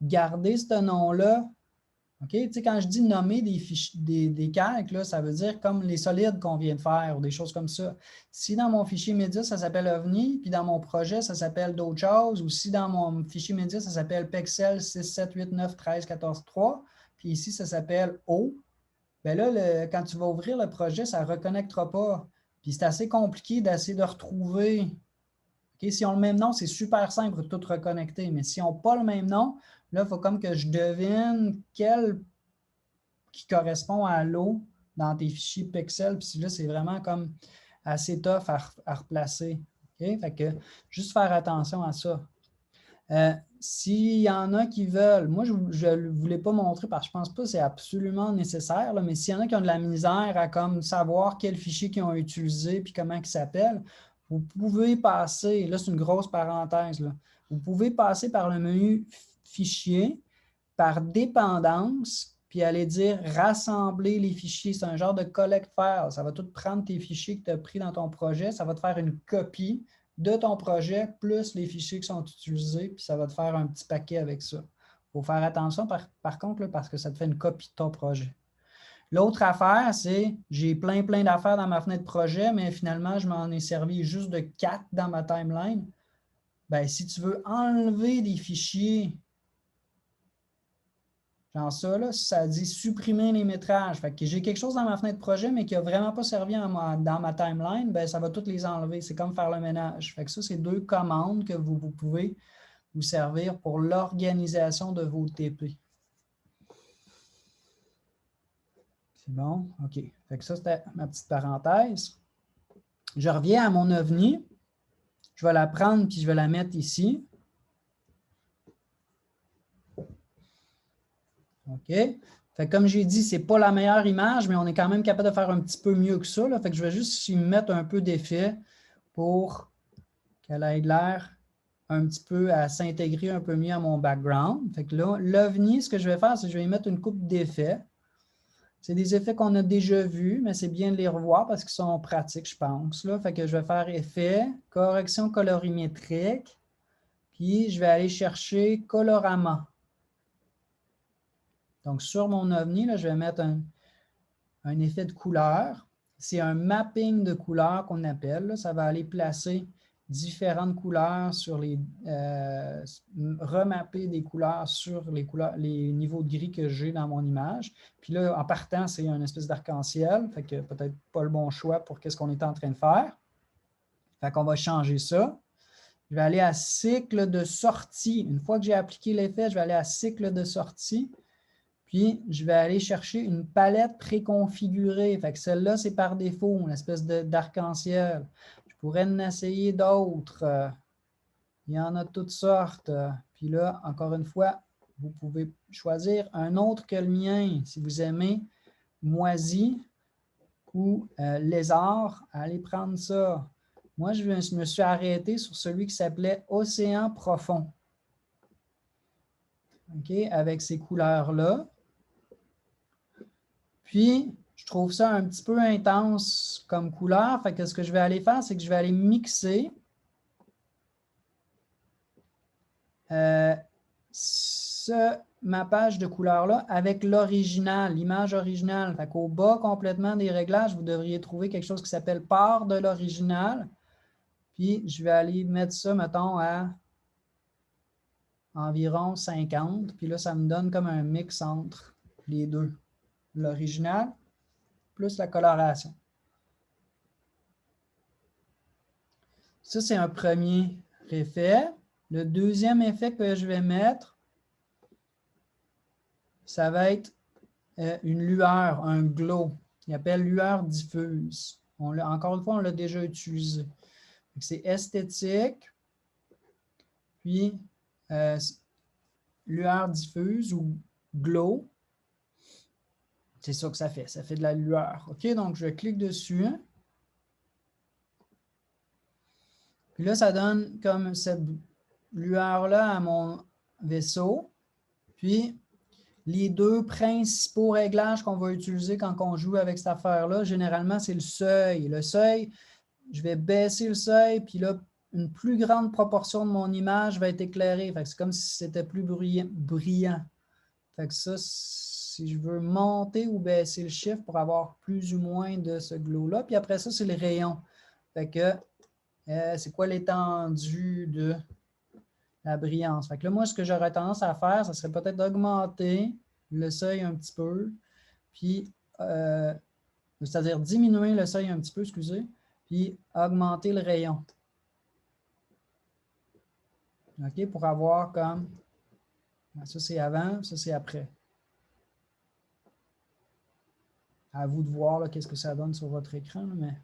gardez ce nom-là. Okay? Tu sais, quand je dis nommer des calques, là, ça veut dire comme les solides qu'on vient de faire ou des choses comme ça. Si dans mon fichier média, ça s'appelle OVNI, puis dans mon projet, ça s'appelle d'autres choses, ou si dans mon fichier média, ça s'appelle Pexel 6, 7, 8, 9, 13, 14, 3, puis ici, ça s'appelle O, bien là, quand tu vas ouvrir le projet, ça ne reconnectera pas. Puis c'est assez compliqué d'essayer de retrouver. Okay? Si on a le même nom, c'est super simple de tout reconnecter. Mais si on n'a pas le même nom, là, il faut comme que je devine quel qui correspond à l'eau dans tes fichiers pixels. Puis là, c'est vraiment comme assez tough à replacer. OK? Fait que juste faire attention à ça. S'il y en a qui veulent, moi, je ne voulais pas montrer parce que je ne pense pas que c'est absolument nécessaire, là, mais s'il y en a qui ont de la misère à comme savoir quel fichier qu'ils ont utilisé et comment il s'appelle, vous pouvez passer, là c'est une grosse parenthèse, là, vous pouvez passer par le menu Fichier, par dépendance, puis aller dire rassembler les fichiers. C'est un genre de collect file. Ça va tout prendre tes fichiers que tu as pris dans ton projet, ça va te faire une copie de ton projet, plus les fichiers qui sont utilisés, puis ça va te faire un petit paquet avec ça. Il faut faire attention par contre, là, parce que ça te fait une copie de ton projet. L'autre affaire, c'est j'ai plein d'affaires dans ma fenêtre projet, mais finalement, je m'en ai servi juste de 4 dans ma timeline. Bien, si tu veux enlever des fichiers, genre ça, là, ça dit supprimer les métrages. Fait que j'ai quelque chose dans ma fenêtre projet, mais qui n'a vraiment pas servi dans ma timeline, bien, ça va toutes les enlever. C'est comme faire le ménage. Fait que ça, c'est 2 commandes que vous pouvez vous servir pour l'organisation de vos TP. C'est bon? OK. Fait que ça, c'était ma petite parenthèse. Je reviens à mon OVNI. Je vais la prendre puis je vais la mettre ici. OK. Fait que comme j'ai dit, ce n'est pas la meilleure image, mais on est quand même capable de faire un petit peu mieux que ça. Là. Fait que je vais juste y mettre un peu d'effet pour qu'elle ait l'air un petit peu à s'intégrer un peu mieux à mon background. Fait que là, l'OVNI, ce que je vais faire, c'est que je vais y mettre une coupe d'effets. C'est des effets qu'on a déjà vus, mais c'est bien de les revoir parce qu'ils sont pratiques, je pense. Là. Fait que je vais faire effet, correction colorimétrique, puis je vais aller chercher colorama. Donc, sur mon OVNI, là, je vais mettre un effet de couleur. C'est un mapping de couleurs qu'on appelle. Là. Ça va aller placer différentes couleurs sur les... remapper des couleurs sur les niveaux de gris que j'ai dans mon image. Puis là, en partant, c'est une espèce d'arc-en-ciel. Fait que peut-être pas le bon choix pour ce qu'on est en train de faire. Fait qu'on va changer ça. Je vais aller à cycle de sortie. Une fois que j'ai appliqué l'effet, je vais aller à cycle de sortie. Puis, je vais aller chercher une palette préconfigurée. Fait que celle-là, c'est par défaut, une espèce d'arc-en-ciel. Je pourrais en essayer d'autres. Il y en a de toutes sortes. Puis là, encore une fois, vous pouvez choisir un autre que le mien. Si vous aimez moisi ou lézard, allez prendre ça. Moi, je me suis arrêté sur celui qui s'appelait Océan profond. OK, avec ces couleurs-là. Puis, je trouve ça un petit peu intense comme couleur. Fait que ce que je vais aller faire, c'est que je vais aller mixer ce mappage de couleurs-là avec l'original, l'image originale. Fait qu'au bas complètement des réglages, vous devriez trouver quelque chose qui s'appelle part de l'original. Puis, je vais aller mettre ça, mettons, à environ 50. Puis là, ça me donne comme un mix entre les deux. L'original plus la coloration. Ça, c'est un premier effet. Le deuxième effet que je vais mettre, ça va être une lueur, un glow. Il appelle lueur diffuse. Encore une fois, on l'a déjà utilisé. C'est esthétique, puis lueur diffuse ou glow. C'est ça que ça fait. Ça fait de la lueur. OK, donc je clique dessus. Puis là, ça donne comme cette lueur-là à mon vaisseau. Puis, les deux principaux réglages qu'on va utiliser quand on joue avec cette affaire-là, généralement, c'est le seuil. Le seuil, je vais baisser le seuil, puis là, une plus grande proportion de mon image va être éclairée. C'est comme si c'était plus brillant. Fait que ça, si je veux monter ou baisser le chiffre pour avoir plus ou moins de ce glow-là. Puis après ça, c'est le rayon. Fait que c'est quoi l'étendue de la brillance. Fait que là, moi, ce que j'aurais tendance à faire, ça serait peut-être d'augmenter le seuil un petit peu, puis, c'est-à-dire diminuer le seuil un petit peu, excusez, puis augmenter le rayon. OK, pour avoir comme, ça c'est avant, ça c'est après. À vous de voir qu'est-ce que ça donne sur votre écran, là, mais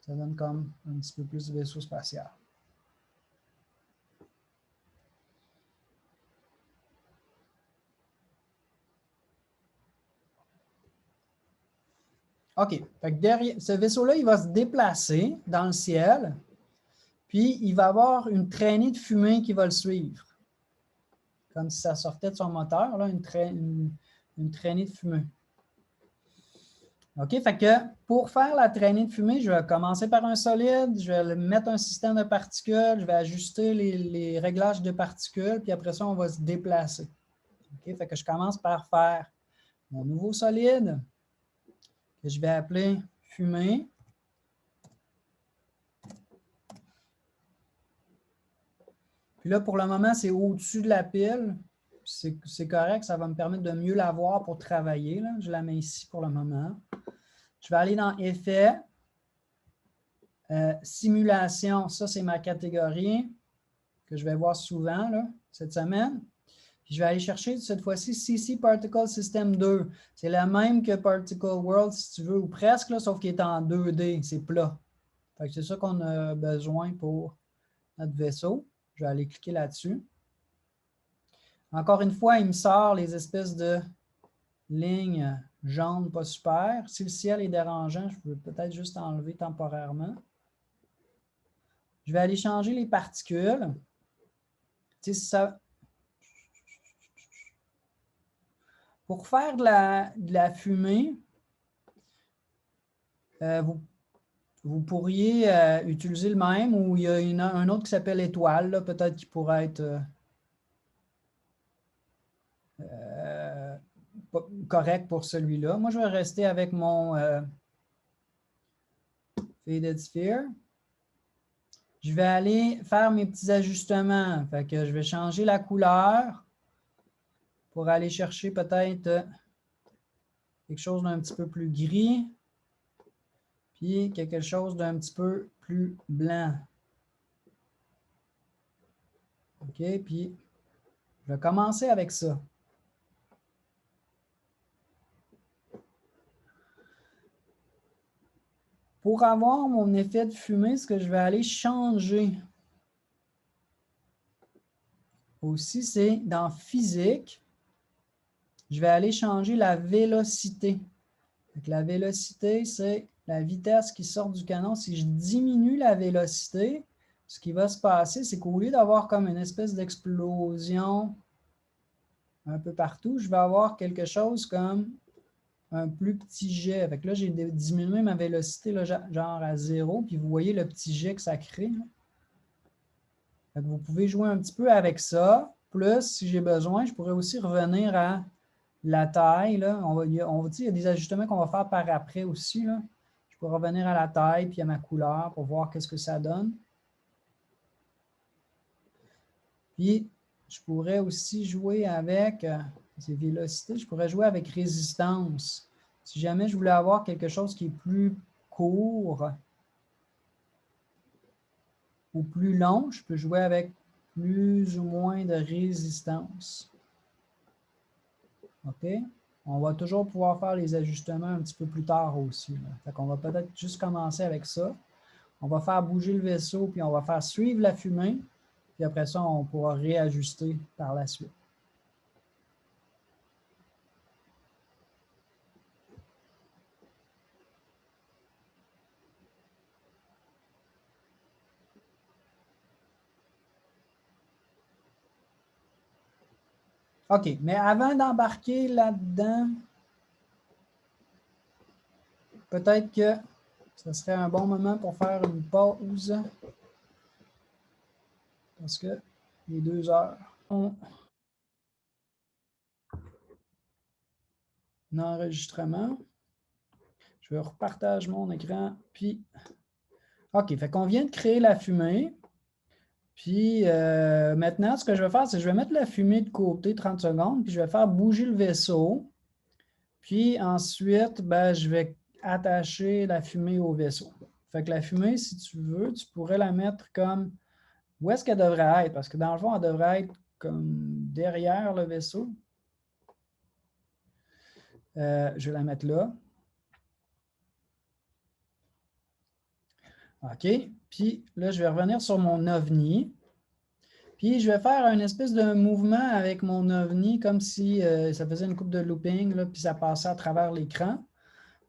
ça donne comme un petit peu plus de vaisseau spatial. OK. Fait que derrière, ce vaisseau-là, il va se déplacer dans le ciel, puis il va avoir une traînée de fumée qui va le suivre. Comme si ça sortait de son moteur, là, une traînée de fumée. OK, fait que pour faire la traînée de fumée, je vais commencer par un solide, je vais mettre un système de particules, je vais ajuster les réglages de particules, puis après ça, on va se déplacer. OK, fait que je commence par faire mon nouveau solide, que je vais appeler fumée. Puis là, pour le moment, c'est au-dessus de la pile. C'est correct, ça va me permettre de mieux la voir pour travailler. Là. Je la mets ici pour le moment. Je vais aller dans Effets, Simulation. Ça, c'est ma catégorie que je vais voir souvent là, cette semaine. Puis je vais aller chercher cette fois-ci CC Particle System 2. C'est la même que Particle World, si tu veux, ou presque, là, sauf qu'il est en 2D. C'est plat. C'est ça qu'on a besoin pour notre vaisseau. Je vais aller cliquer là-dessus. Encore une fois, il me sort les espèces de lignes jaunes pas super. Si le ciel est dérangeant, je peux peut-être juste enlever temporairement. Je vais aller changer les particules. Tu sais, ça... Pour faire de la fumée, vous pourriez utiliser le même ou il y a un autre qui s'appelle étoile, peut-être qui pourrait être correct pour celui-là. Moi, je vais rester avec mon Faded Sphere. Je vais aller faire mes petits ajustements. Fait que je vais changer la couleur pour aller chercher peut-être quelque chose d'un petit peu plus gris, puis quelque chose d'un petit peu plus blanc. OK, puis je vais commencer avec ça. Pour avoir mon effet de fumée, ce que je vais aller changer aussi, c'est dans Physique, je vais aller changer la vélocité. Donc, la vélocité, c'est la vitesse qui sort du canon. Si je diminue la vélocité, ce qui va se passer, c'est qu'au lieu d'avoir comme une espèce d'explosion un peu partout, je vais avoir quelque chose comme un plus petit jet. Avec là, j'ai diminué ma vélocité là, genre à 0, puis vous voyez le petit jet que ça crée. Vous pouvez jouer un petit peu avec ça. Plus, si j'ai besoin, je pourrais aussi revenir à la taille. Là. Il y a des ajustements qu'on va faire par après aussi. Là. Je peux revenir à la taille puis à ma couleur pour voir qu'est-ce que ça donne. Puis, je pourrais aussi jouer avec ces vélocités. Je pourrais jouer avec résistance. Si jamais je voulais avoir quelque chose qui est plus court ou plus long, je peux jouer avec plus ou moins de résistance. OK? On va toujours pouvoir faire les ajustements un petit peu plus tard aussi. Fait qu'on va peut-être juste commencer avec ça. On va faire bouger le vaisseau, puis on va faire suivre la fumée. Puis après ça, on pourra réajuster par la suite. OK, mais avant d'embarquer là-dedans, peut-être que ce serait un bon moment pour faire une pause. Parce que les 2 heures ont un enregistrement. Je vais repartager mon écran. Puis, OK, fait qu'on vient de créer la fumée. Puis maintenant, ce que je vais faire, c'est que je vais mettre la fumée de côté 30 secondes, puis je vais faire bouger le vaisseau. Puis ensuite, ben, je vais attacher la fumée au vaisseau. Fait que la fumée, si tu veux, tu pourrais la mettre comme où est-ce qu'elle devrait être? Parce que dans le fond, elle devrait être comme derrière le vaisseau. Je vais la mettre là. OK. Puis là, je vais revenir sur mon OVNI. Puis je vais faire une espèce de mouvement avec mon OVNI comme si ça faisait une coupe de looping, là, puis ça passait à travers l'écran.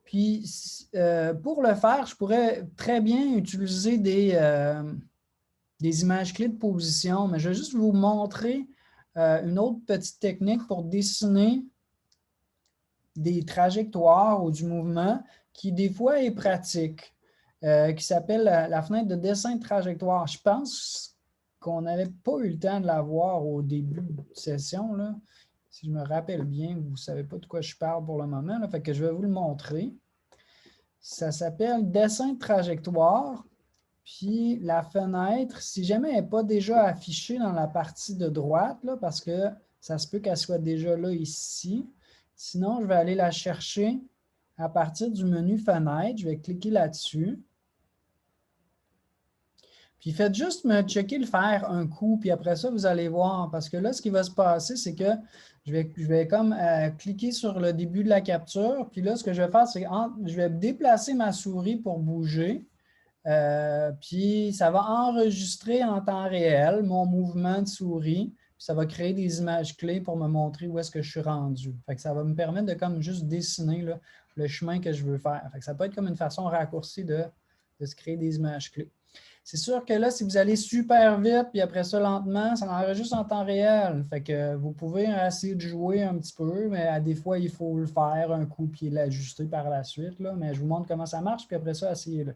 Puis pour le faire, je pourrais très bien utiliser des images clés de position, mais je vais juste vous montrer une autre petite technique pour dessiner des trajectoires ou du mouvement qui, des fois, est pratique, qui s'appelle la fenêtre de dessin de trajectoire. Je pense qu'on n'avait pas eu le temps de la voir au début de session, là. Si je me rappelle bien, vous ne savez pas de quoi je parle pour le moment, là, fait que je vais vous le montrer. Ça s'appelle dessin de trajectoire. Puis la fenêtre, si jamais elle n'est pas déjà affichée dans la partie de droite, là, parce que ça se peut qu'elle soit déjà là ici. Sinon, je vais aller la chercher à partir du menu fenêtre. Je vais cliquer là-dessus. Puis faites juste me checker le faire un coup, puis après ça, vous allez voir. Parce que là, ce qui va se passer, c'est que je vais comme cliquer sur le début de la capture. Puis là, ce que je vais faire, c'est que je vais déplacer ma souris pour bouger. Puis ça va enregistrer en temps réel mon mouvement de souris. Puis ça va créer des images clés pour me montrer où est-ce que je suis rendu. Fait que ça va me permettre de comme juste dessiner là, le chemin que je veux faire. Fait que ça peut être comme une façon raccourcie de se créer des images clés. C'est sûr que là, si vous allez super vite, puis après ça lentement, ça enregistre en temps réel. Fait que vous pouvez essayer de jouer un petit peu, mais à des fois, il faut le faire un coup puis l'ajuster par la suite. Là. Mais je vous montre comment ça marche, puis après ça, essayez-le.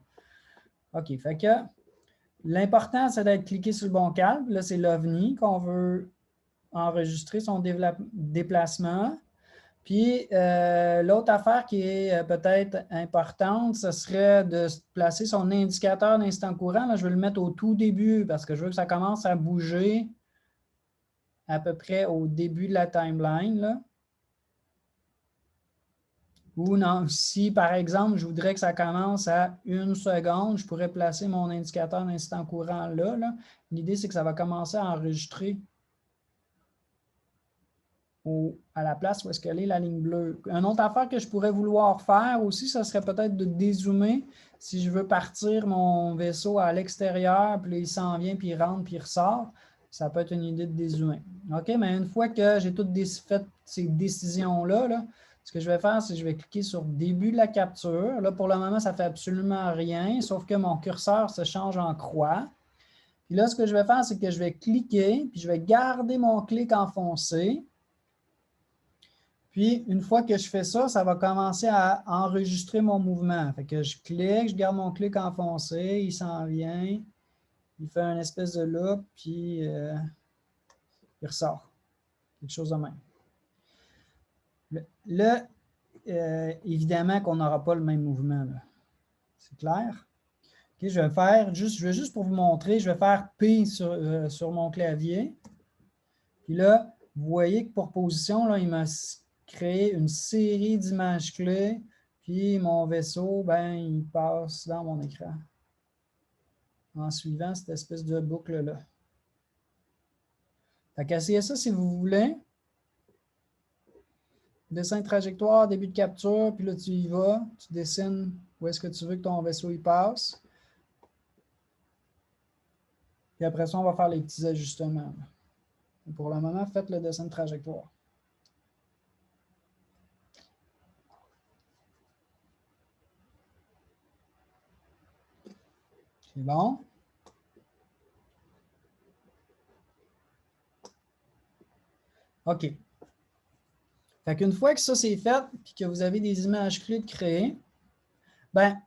OK, fait que l'important, c'est d'être cliqué sur le bon câble. Là, c'est l'OVNI qu'on veut enregistrer son déplacement. Puis, l'autre affaire qui est peut-être importante, ce serait de placer son indicateur d'instant courant. Là, je vais le mettre au tout début parce que je veux que ça commence à bouger à peu près au début de la timeline. Là. Ou non, si par exemple, je voudrais que ça commence à 1 seconde, je pourrais placer mon indicateur d'instant courant là. L'idée, c'est que ça va commencer à enregistrer à la place où est-ce qu'elle est la ligne bleue. Une autre affaire que je pourrais vouloir faire aussi, ce serait peut-être de dézoomer si je veux partir mon vaisseau à l'extérieur, puis là, il s'en vient, puis il rentre, puis il ressort. Ça peut être une idée de dézoomer. OK, mais une fois que j'ai toutes fait ces décisions-là, ce que je vais faire, c'est que je vais cliquer sur début de la capture. Là, pour le moment, ça ne fait absolument rien, sauf que mon curseur se change en croix. Puis là, ce que je vais faire, c'est que je vais cliquer, puis je vais garder mon clic enfoncé. Puis, une fois que je fais ça, ça va commencer à enregistrer mon mouvement. Fait que je clique, je garde mon clic enfoncé, il s'en vient, il fait une espèce de loop, puis il ressort. Quelque chose de même. Là, évidemment qu'on n'aura pas le même mouvement. C'est clair? Okay, je vais juste pour vous montrer, je vais faire P sur mon clavier. Puis là, vous voyez que pour position, là, il m'a créé une série d'images clés. Puis mon vaisseau, ben, il passe dans mon écran en suivant cette espèce de boucle-là. Fait qu'essayez ça si vous voulez. Dessin de trajectoire, début de capture, puis là, tu y vas, tu dessines où est-ce que tu veux que ton vaisseau y passe. Puis après ça, on va faire les petits ajustements. Pour le moment, faites le dessin de trajectoire. C'est bon? OK. Fait qu'une fois que ça c'est fait, puis que vous avez des images clés de créer, ben,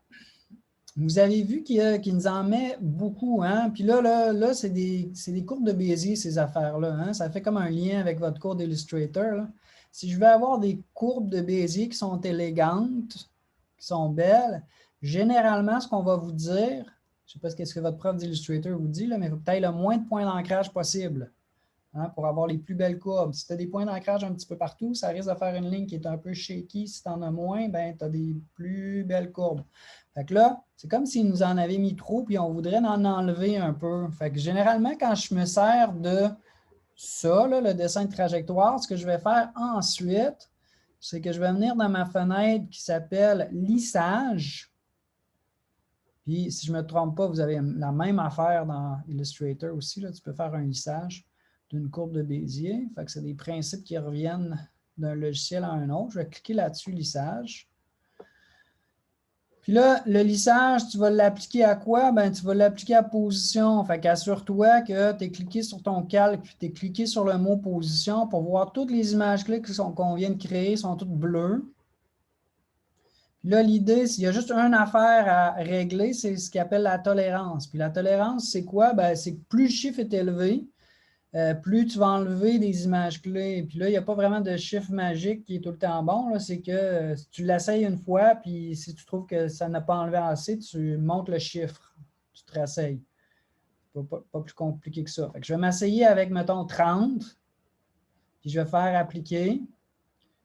vous avez vu qu'il nous en met beaucoup. Hein? Puis là c'est des courbes de Bézier, ces affaires-là. Hein? Ça fait comme un lien avec votre cours d'Illustrator. Si je veux avoir des courbes de Bézier qui sont élégantes, qui sont belles, généralement, ce qu'on va vous dire, je ne sais pas ce que votre prof d'Illustrator vous dit, là, mais il faut peut-être le moins de points d'ancrage possible. Hein, pour avoir les plus belles courbes. Si tu as des points d'ancrage un petit peu partout, ça risque de faire une ligne qui est un peu shaky. Si tu en as moins, ben, tu as des plus belles courbes. Fait que là, c'est comme s'ils nous en avaient mis trop, puis on voudrait en enlever un peu. Fait que généralement, quand je me sers de ça, là, le dessin de trajectoire, ce que je vais faire ensuite, c'est que je vais venir dans ma fenêtre qui s'appelle lissage. Puis, si je ne me trompe pas, vous avez la même affaire dans Illustrator aussi. Là. Tu peux faire un lissage d'une courbe de Bézier. Fait que c'est des principes qui reviennent d'un logiciel à un autre. Je vais cliquer là-dessus, lissage. Puis là, le lissage, tu vas l'appliquer à quoi? Ben, tu vas l'appliquer à position. Fait qu'assure-toi que tu es cliqué sur ton calque, puis tu es cliqué sur le mot position pour voir toutes les images clés qu'on vient de créer sont toutes bleues. Puis là, l'idée, s'il y a juste une affaire à régler, c'est ce qu'on appelle la tolérance. Puis la tolérance, c'est quoi? Ben, c'est que plus le chiffre est élevé, plus tu vas enlever des images clés. Puis là, il n'y a pas vraiment de chiffre magique qui est tout le temps bon. C'est que si tu l'essayes une fois, puis si tu trouves que ça n'a pas enlevé assez, tu montes le chiffre. Tu te réessayes. Pas plus compliqué que ça. Fait que je vais m'essayer avec, mettons, 30. Puis je vais faire appliquer.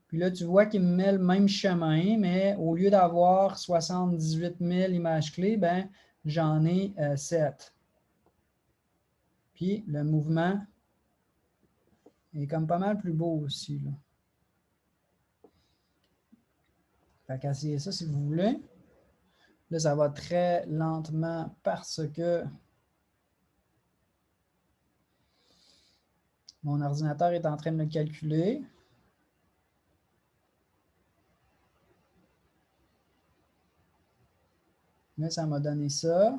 Puis là, tu vois qu'il me met le même chemin, mais au lieu d'avoir 78 000 images clés, ben, j'en ai 7. Puis le mouvement est comme pas mal plus beau aussi. Là. Fait qu'essayez ça si vous voulez. Là, ça va très lentement parce que mon ordinateur est en train de le calculer. Là, ça m'a donné ça.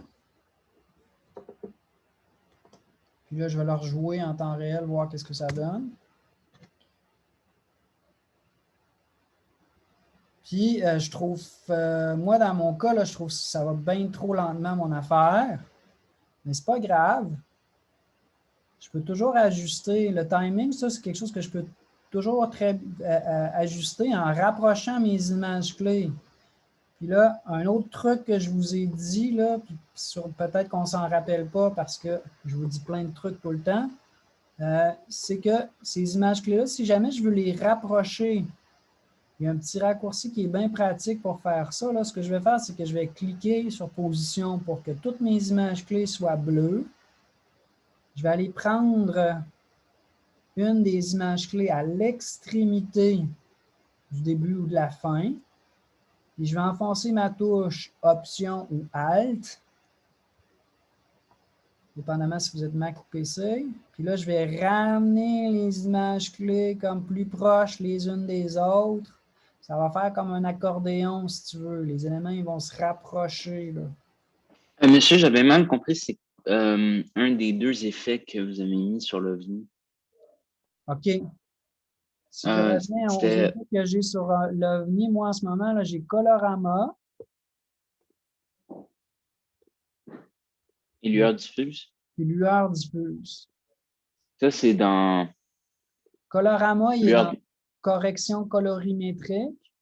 Puis là, je vais le rejouer en temps réel, voir qu'est-ce que ça donne. Puis, je trouve, moi, dans mon cas, là, je trouve que ça va bien trop lentement, mon affaire. Mais c'est pas grave. Je peux toujours ajuster. Le timing, ça, c'est quelque chose que je peux toujours ajuster en rapprochant mes images clés. Puis là, un autre truc que je vous ai dit, là, peut-être qu'on ne s'en rappelle pas parce que je vous dis plein de trucs tout le temps, c'est que ces images clés-là, si jamais je veux les rapprocher, il y a un petit raccourci qui est bien pratique pour faire ça. Là, ce que je vais faire, c'est que je vais cliquer sur position pour que toutes mes images clés soient bleues. Je vais aller prendre une des images clés à l'extrémité du début ou de la fin. Et je vais enfoncer ma touche Option ou Alt, dépendamment si vous êtes Mac ou PC. Puis là, je vais ramener les images clés comme plus proches les unes des autres. Ça va faire comme un accordéon, si tu veux. Les éléments ils vont se rapprocher. Là. Monsieur, j'avais mal compris, c'est un des deux effets que vous avez mis sur l'OVNI. OK. Si je reviens aux effets que j'ai sur l'OVNI, moi en ce moment, j'ai Colorama. Et lueur diffuse? Et lueur diffuse. Ça, c'est dans... Colorama, il est dans correction colorimétrique.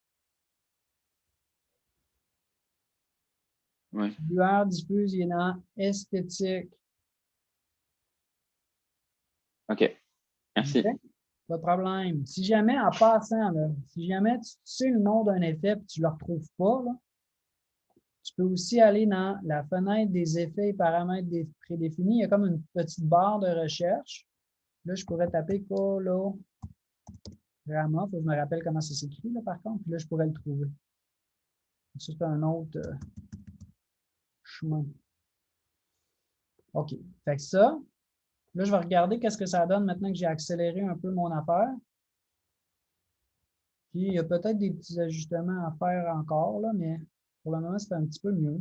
Ouais. Lueur diffuse, il est dans esthétique. OK. Merci. Okay? Pas de problème. Si jamais, en passant, là, si jamais tu sais le nom d'un effet et tu ne le retrouves pas, là, tu peux aussi aller dans la fenêtre des effets et paramètres prédéfinis. Il y a comme une petite barre de recherche. Là, je pourrais taper Colorama. Il faut que je me rappelle comment ça s'écrit, là, par contre. Puis là, je pourrais le trouver. Ça, c'est un autre chemin. OK. Fait que ça, là, je vais regarder qu'est-ce que ça donne maintenant que j'ai accéléré un peu mon affaire. Puis, il y a peut-être des petits ajustements à faire encore, là, mais pour le moment, c'est un petit peu mieux.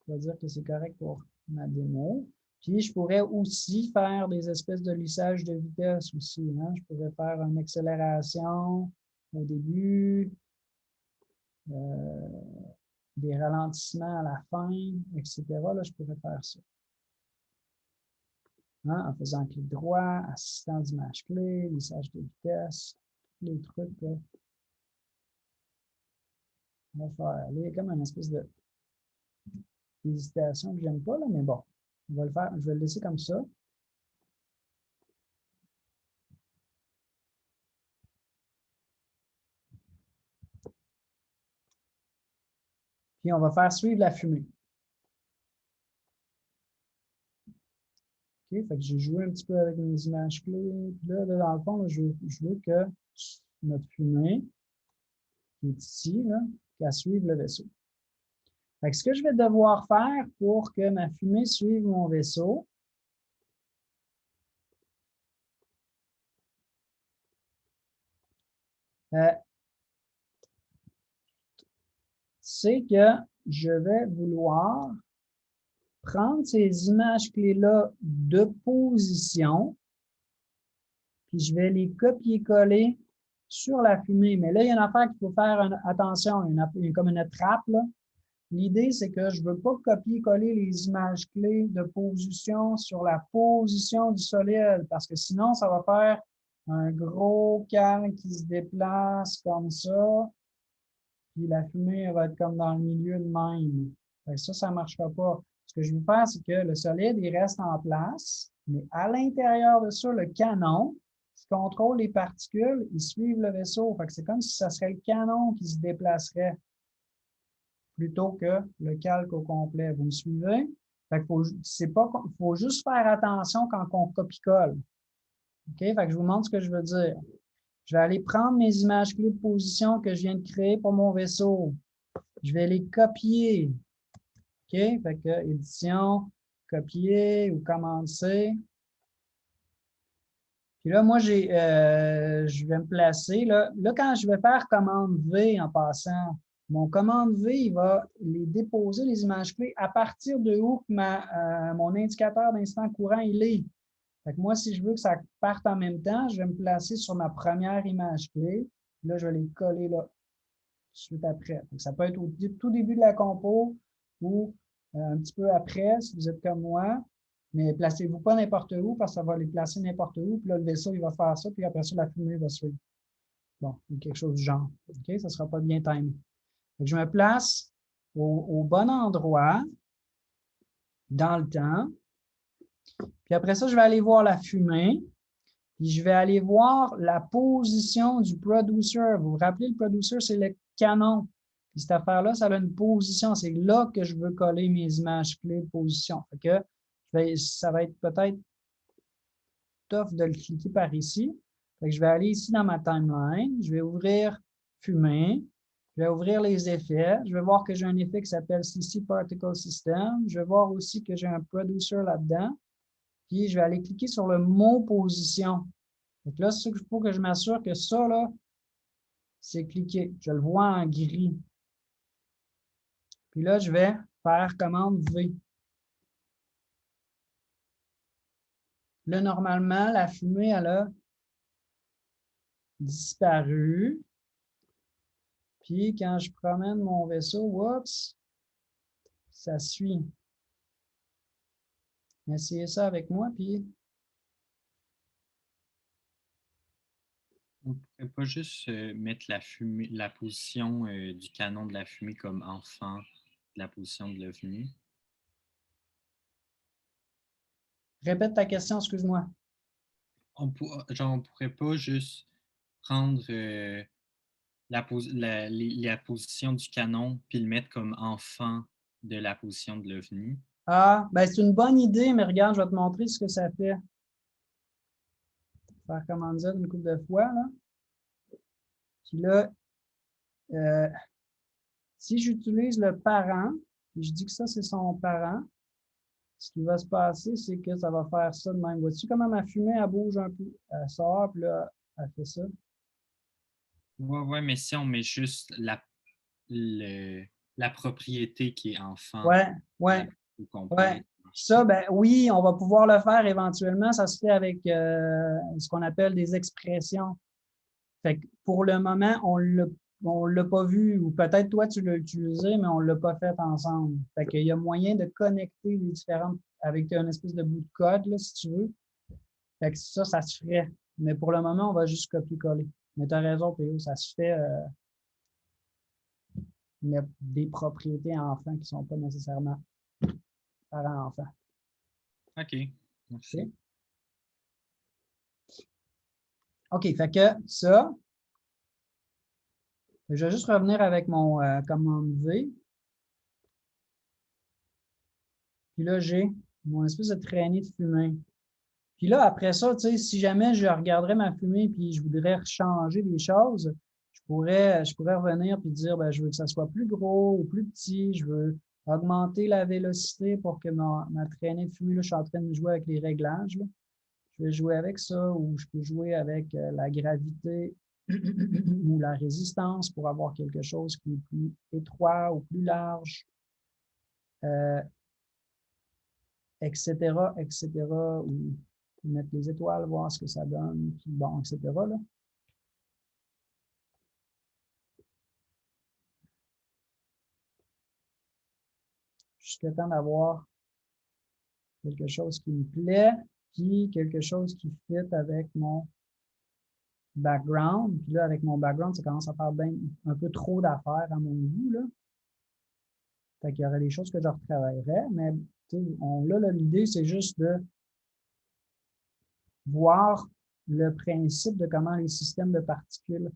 Je vais dire que c'est correct pour ma démo. Puis, je pourrais aussi faire des espèces de lissage de vitesse aussi. Hein? Je pourrais faire une accélération au début, des ralentissements à la fin, etc. Là, je pourrais faire ça. Hein? En faisant clic droit, assistant d'image clé, lissage de vitesse, tous les trucs. Là. On va faire. Il y a comme une espèce de hésitation que j'aime pas, là, mais bon, on va le faire. Je vais le laisser comme ça. Puis on va faire suivre la fumée. OK? Fait que j'ai joué un petit peu avec mes images clés. Puis là, dans le fond, là, je veux que notre fumée, qui est ici, là, qu'elle suive le vaisseau. Fait que ce que je vais devoir faire pour que ma fumée suive mon vaisseau, c'est que je vais vouloir prendre ces images clés-là de position, puis je vais les copier-coller sur la fumée. Mais là, il y a une affaire qu'il faut faire attention, il y a comme une trappe, là. L'idée, c'est que je ne veux pas copier-coller les images clés de position sur la position du solide, parce que sinon, ça va faire un gros cal qui se déplace comme ça, puis la fumée elle va être comme dans le milieu de même. Ça ne marchera pas. Ce que je veux faire, c'est que le solide, il reste en place, mais à l'intérieur de ça, le canon, qui contrôle les particules, ils suivent le vaisseau. C'est comme si ça serait le canon qui se déplacerait plutôt que le calque au complet. Vous me suivez? Faut juste faire attention quand on copie-colle. OK? Je vous montre ce que je veux dire. Je vais aller prendre mes images clés de position que je viens de créer pour mon vaisseau. Je vais les copier. OK? Édition, copier ou commande C. Puis là, moi, je vais me placer. Là, quand je vais faire commande V en passant, mon commande V, il va les déposer, les images clés, à partir de où mon indicateur d'instant courant il est. Moi, si je veux que ça parte en même temps, je vais me placer sur ma première image clé. Là, je vais les coller là, tout de suite après. Ça peut être au tout début de la compo ou un petit peu après, si vous êtes comme moi. Mais placez-vous pas n'importe où parce que ça va les placer n'importe où. Puis là, le vaisseau, il va faire ça. Puis après ça, la fumée va suivre. Bon, quelque chose du genre. OK? Ça ne sera pas bien timé. Je me place au bon endroit dans le temps. Puis après ça, je vais aller voir la fumée. Puis je vais aller voir la position du producer. Vous vous rappelez, le producer, c'est le canon. Puis cette affaire-là, ça a une position. C'est là que je veux coller mes images clés de position. Ça va être peut-être tough de le cliquer par ici. Je vais aller ici dans ma timeline. Je vais ouvrir fumée. Je vais ouvrir les effets. Je vais voir que j'ai un effet qui s'appelle CC Particle System. Je vais voir aussi que j'ai un producer là-dedans. Puis je vais aller cliquer sur le mot position. Donc là, il faut que je m'assure que ça, là, c'est cliqué. Je le vois en gris. Puis là, je vais faire commande V. Là, normalement, la fumée, elle a disparu. Puis quand je promène mon vaisseau, oups, ça suit. Essayez ça avec moi, puis... On ne pourrait pas juste mettre la position du canon de la fumée comme enfant de la position de l'OVNI? Répète ta question, excuse-moi. On ne pourrait pas juste prendre la position du canon puis le mettre comme enfant de la position de l'OVNI? Ah, ben c'est une bonne idée, mais regarde, je vais te montrer ce que ça fait. Faire commande Z une couple de fois, là. Puis là, si j'utilise le parent, et je dis que ça, c'est son parent, ce qui va se passer, c'est que ça va faire ça de même. Vois-tu comment ma fumée, elle bouge un peu? Elle sort, puis là, elle fait ça. Ouais, mais si on met juste la propriété qui est enfant Ouais. au complet. Ça, ben oui, on va pouvoir le faire éventuellement. Ça se fait avec ce qu'on appelle des expressions. Fait que pour le moment, on ne l'a pas vu, ou peut-être toi, tu l'as utilisé, mais on ne l'a pas fait ensemble. Fait qu'il y a moyen de connecter les différentes avec une espèce de bout de code, là, si tu veux. Fait que ça se ferait. Mais pour le moment, on va juste copier-coller. Mais tu as raison, P.O., ça se fait mettre des propriétés enfants qui ne sont pas nécessairement parents-enfants. OK, merci. OK, fait que ça, je vais juste revenir avec mon commande V. Puis là, j'ai mon espèce de traînée de fumée. Puis là, après ça, tu sais, si jamais je regarderais ma fumée puis je voudrais changer des choses, je pourrais revenir puis dire, ben, je veux que ça soit plus gros ou plus petit, je veux augmenter la vélocité pour que ma traînée de fumée, là, je suis en train de jouer avec les réglages, là. Je vais jouer avec ça ou je peux jouer avec la gravité ou la résistance pour avoir quelque chose qui est plus étroit ou plus large, etc., etc., ou mettre les étoiles, voir ce que ça donne, puis bon, etc., là. Jusqu'à temps d'avoir quelque chose qui me plaît, puis quelque chose qui fit avec mon background. Puis là, avec mon background, ça commence à faire bien un peu trop d'affaires à mon goût, là. Fait qu'il y aurait des choses que je retravaillerais, mais là, l'idée, c'est juste de voir le principe de comment les systèmes de particules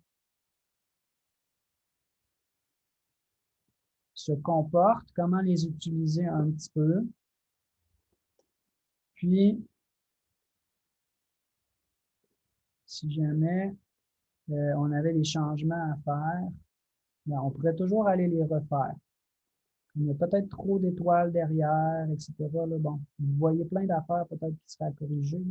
se comportent, comment les utiliser un petit peu. Puis, si jamais on avait des changements à faire, bien, on pourrait toujours aller les refaire. Il y a peut-être trop d'étoiles derrière, etc. Là, bon, vous voyez plein d'affaires peut-être qui seraient à corriger.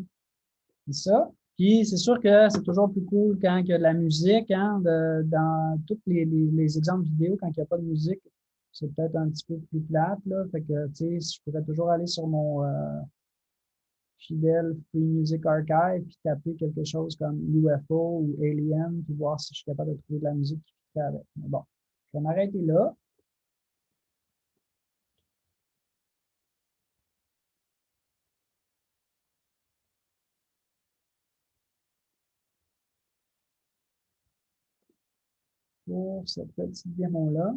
C'est ça. Puis c'est sûr que c'est toujours plus cool quand il y a de la musique, hein, dans tous les exemples vidéo, quand il n'y a pas de musique, c'est peut-être un petit peu plus plate, là. Fait que, tu sais, je pourrais toujours aller sur mon fidèle Free Music Archive puis taper quelque chose comme UFO ou Alien, puis voir si je suis capable de trouver de la musique qui fait avec. Mais bon, je vais m'arrêter là. Pour cette petite démo-là.